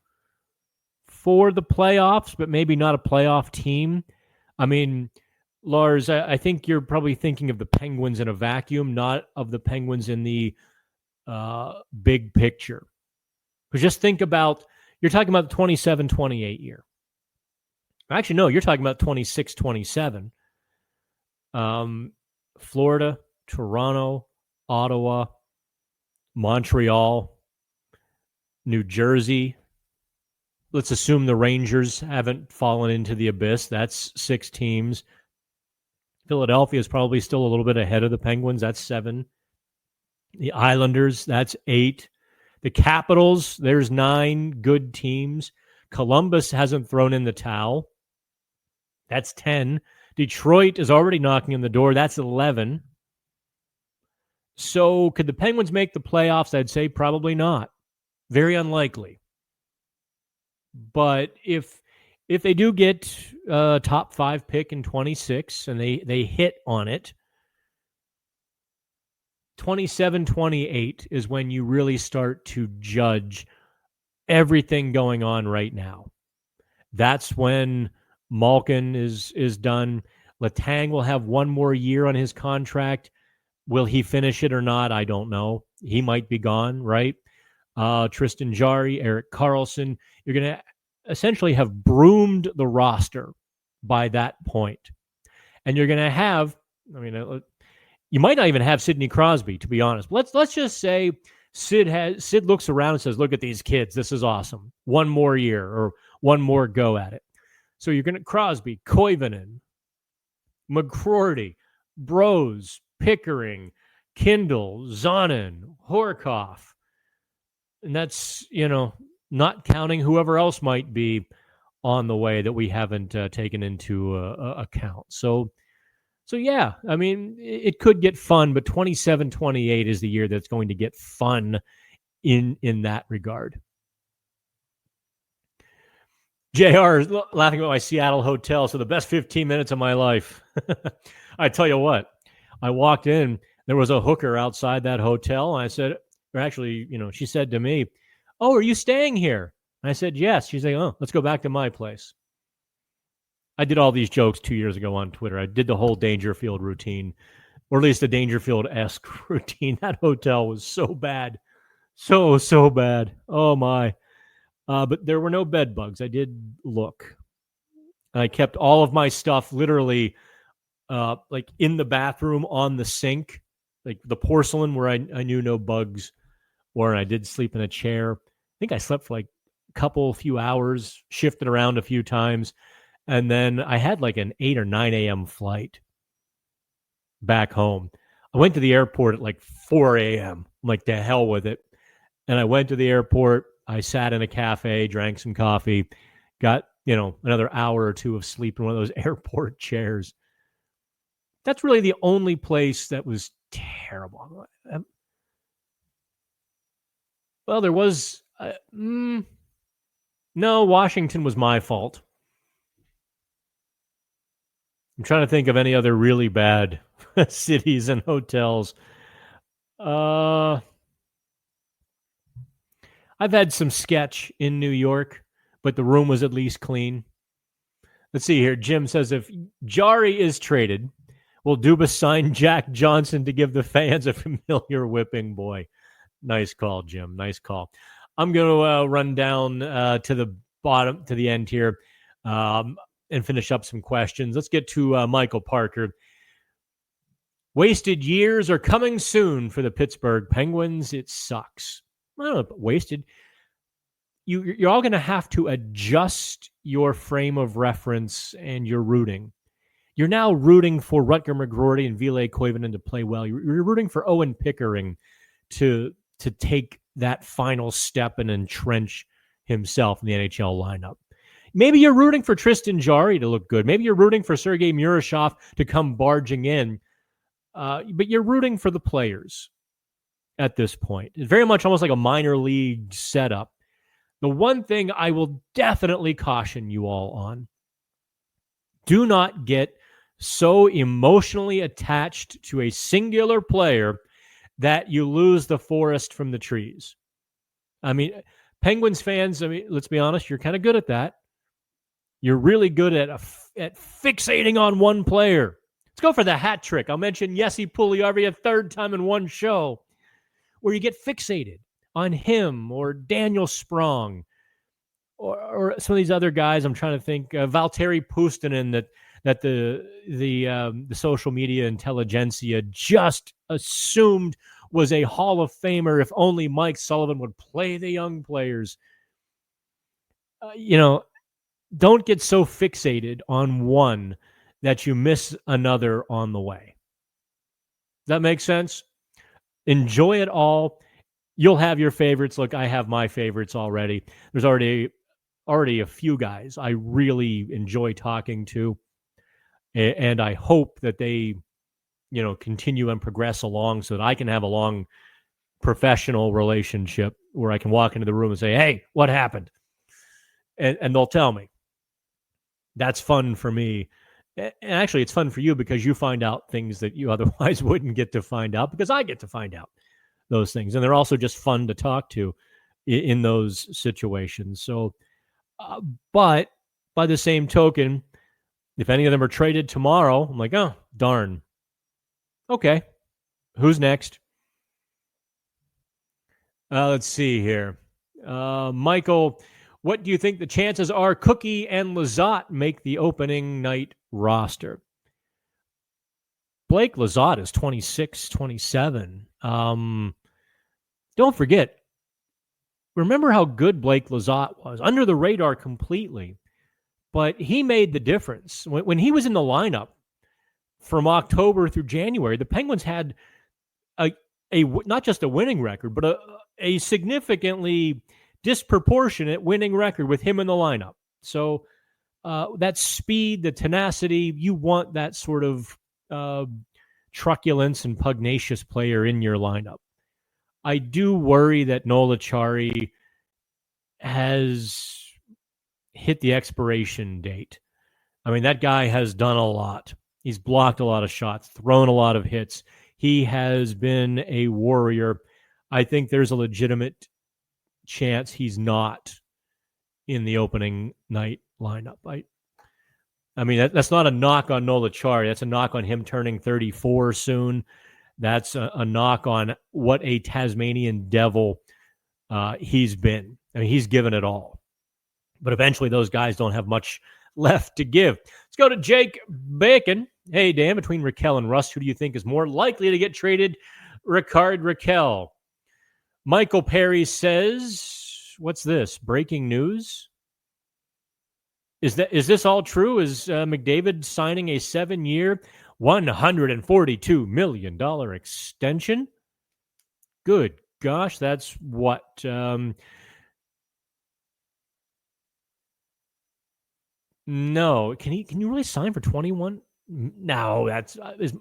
for the playoffs, but maybe not a playoff team. I mean, Lars, I think you're probably thinking of the Penguins in a vacuum, not of the Penguins in the big picture. But just think about, you're talking about the 27-28 year. Actually, no, you're talking about 26-27. Florida, Toronto, Ottawa, Montreal, New Jersey. Let's assume the Rangers haven't fallen into the abyss. That's 6 teams. Philadelphia is probably still a little bit ahead of the Penguins. That's 7. The Islanders, that's 8. The Capitals, there's 9 good teams. Columbus hasn't thrown in the towel. That's 10. Detroit is already knocking on the door. That's 11. So could the Penguins make the playoffs? I'd say probably not. Very unlikely. But if they do get a top 5 pick in 26 and they hit on it, 27-28 is when you really start to judge everything going on right now. That's when Malkin is done. Letang will have 1 more year on his contract. Will he finish it or not? I don't know. He might be gone, right? Tristan Jarry, Erik Karlsson. You're going to essentially have broomed the roster by that point. And you're going to have, you might not even have Sidney Crosby, to be honest. Let's just say Sid looks around and says, look at these kids. This is awesome. 1 more year or 1 more go at it. So you're going to Crosby, Koivunen, McCrory, Bros, Pickering, Kindle, Zonin, Horkoff. And that's, not counting whoever else might be on the way that we haven't taken into account. So yeah, I mean, it could get fun, but 27-28 is the year that's going to get fun in that regard. JR is laughing about my Seattle hotel. So the best 15 minutes of my life. I tell you what, I walked in, there was a hooker outside that hotel. And I said, or actually, she said to me, oh, are you staying here? And I said, yes. She's like, oh, let's go back to my place. I did all these jokes 2 years ago on Twitter. I did the whole Dangerfield routine, or at least the Dangerfield-esque routine. That hotel was so bad. So bad. Oh, my. But there were no bed bugs. I did look. I kept all of my stuff literally like in the bathroom on the sink, like the porcelain where I knew no bugs were. And I did sleep in a chair. I think I slept for like a few hours, shifted around a few times. And then I had like an 8 or 9 a.m. flight back home. I went to the airport at like 4 a.m. I'm like, to hell with it. And I went to the airport. I sat in a cafe, drank some coffee, got, another hour or 2 of sleep in one of those airport chairs. That's really the only place that was terrible. Well, there was... no, Washington was my fault. I'm trying to think of any other really bad cities and hotels. I've had some sketch in New York, but the room was at least clean. Let's see here. Jim says, if Jarry is traded, will Dubas sign Jack Johnson to give the fans a familiar whipping? Boy, nice call, Jim. Nice call. I'm going to run down to the bottom, to the end here, and finish up some questions. Let's get to Michael Parker. Wasted years are coming soon for the Pittsburgh Penguins. It sucks. I don't know, wasted. You're all going to have to adjust your frame of reference and your rooting. You're now rooting for Rutger McGroarty and Ville Koivunen to play well. You're rooting for Owen Pickering to take that final step and entrench himself in the NHL lineup. Maybe you're rooting for Tristan Jarry to look good. Maybe you're rooting for Sergei Murashov to come barging in. But you're rooting for the players at this point. It's very much almost like a minor league setup. The one thing I will definitely caution you all on, do not get so emotionally attached to a singular player that you lose the forest from the trees. I mean, Penguins fans, let's be honest, you're kind of good at that. You're really good at fixating on one player. Let's go for the hat trick. I'll mention Jesse Puljujärvi a third time in one show, where you get fixated on him or Daniel Sprong or some of these other guys. I'm trying to think. Valtteri Puustinen that the social media intelligentsia just assumed was a Hall of Famer if only Mike Sullivan would play the young players. Don't get so fixated on one that you miss another on the way. Does that make sense? Enjoy it all. You'll have your favorites. Look, I have my favorites already. There's already a few guys I really enjoy talking to, and I hope that they, continue and progress along so that I can have a long professional relationship where I can walk into the room and say, "Hey, what happened?" And they'll tell me. That's fun for me. And actually, it's fun for you because you find out things that you otherwise wouldn't get to find out because I get to find out those things. And they're also just fun to talk to in those situations. So, but by the same token, if any of them are traded tomorrow, I'm like, oh, darn. Okay. Who's next? Let's see here. Michael, what do you think the chances are Cookie and Lizotte make the opening night roster? Blake Lizotte is 26, 27. Don't forget, remember how good Blake Lizotte was. Under the radar completely. But he made the difference. When he was in the lineup from October through January, the Penguins had a not just a winning record, but a significantly disproportionate winning record with him in the lineup. So that speed, the tenacity, you want that sort of truculence and pugnacious player in your lineup. I do worry that Noel Acciari has hit the expiration date. I mean, that guy has done a lot. He's blocked a lot of shots, thrown a lot of hits. He has been a warrior. I think there's a legitimate chance he's not in the opening night lineup. I mean, that's not a knock on Noel Acciari. That's a knock on him turning 34 soon. That's a knock on what a Tasmanian devil he's been. I mean, he's given it all. But eventually those guys don't have much left to give. Let's go to Jake Bacon. Hey, Dan, between Rakell and Rust, who do you think is more likely to get traded? Rickard, Rakell. Michael Perry says, what's this? Breaking news? Is this all true? Is McDavid signing a 7-year, $142 million extension? Good gosh, that's what... No. Can you really sign for 21? No, that's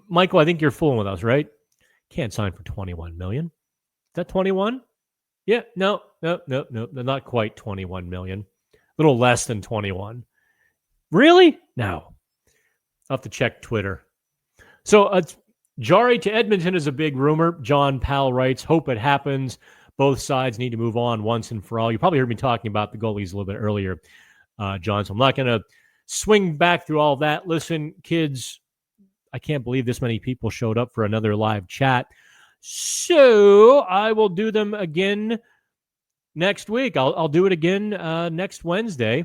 Michael. I think you're fooling with us, right? Can't sign for $21 million. Is that 21? Yeah, no, not quite 21 million. A little less than 21. Really? No. I'll have to check Twitter. So Jarry to Edmonton is a big rumor. John Powell writes, hope it happens. Both sides need to move on once and for all. You probably heard me talking about the goalies a little bit earlier, John, so I'm not going to swing back through all that. Listen, kids, I can't believe this many people showed up for another live chat. So I will do them again next week. I'll do it again next Wednesday.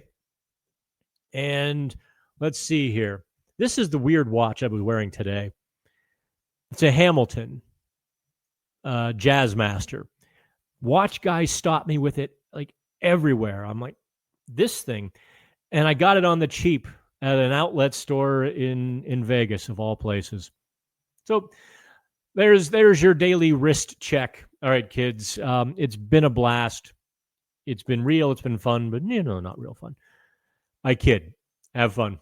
And let's see here. This is the weird watch I was wearing today. It's a Hamilton Jazzmaster. Watch guys stop me with it like everywhere. I'm like, this thing. And I got it on the cheap at an outlet store in Vegas, of all places. So there's your daily wrist check. All right, kids. It's been a blast. It's been real. It's been fun, but not real fun. I kid. Have fun.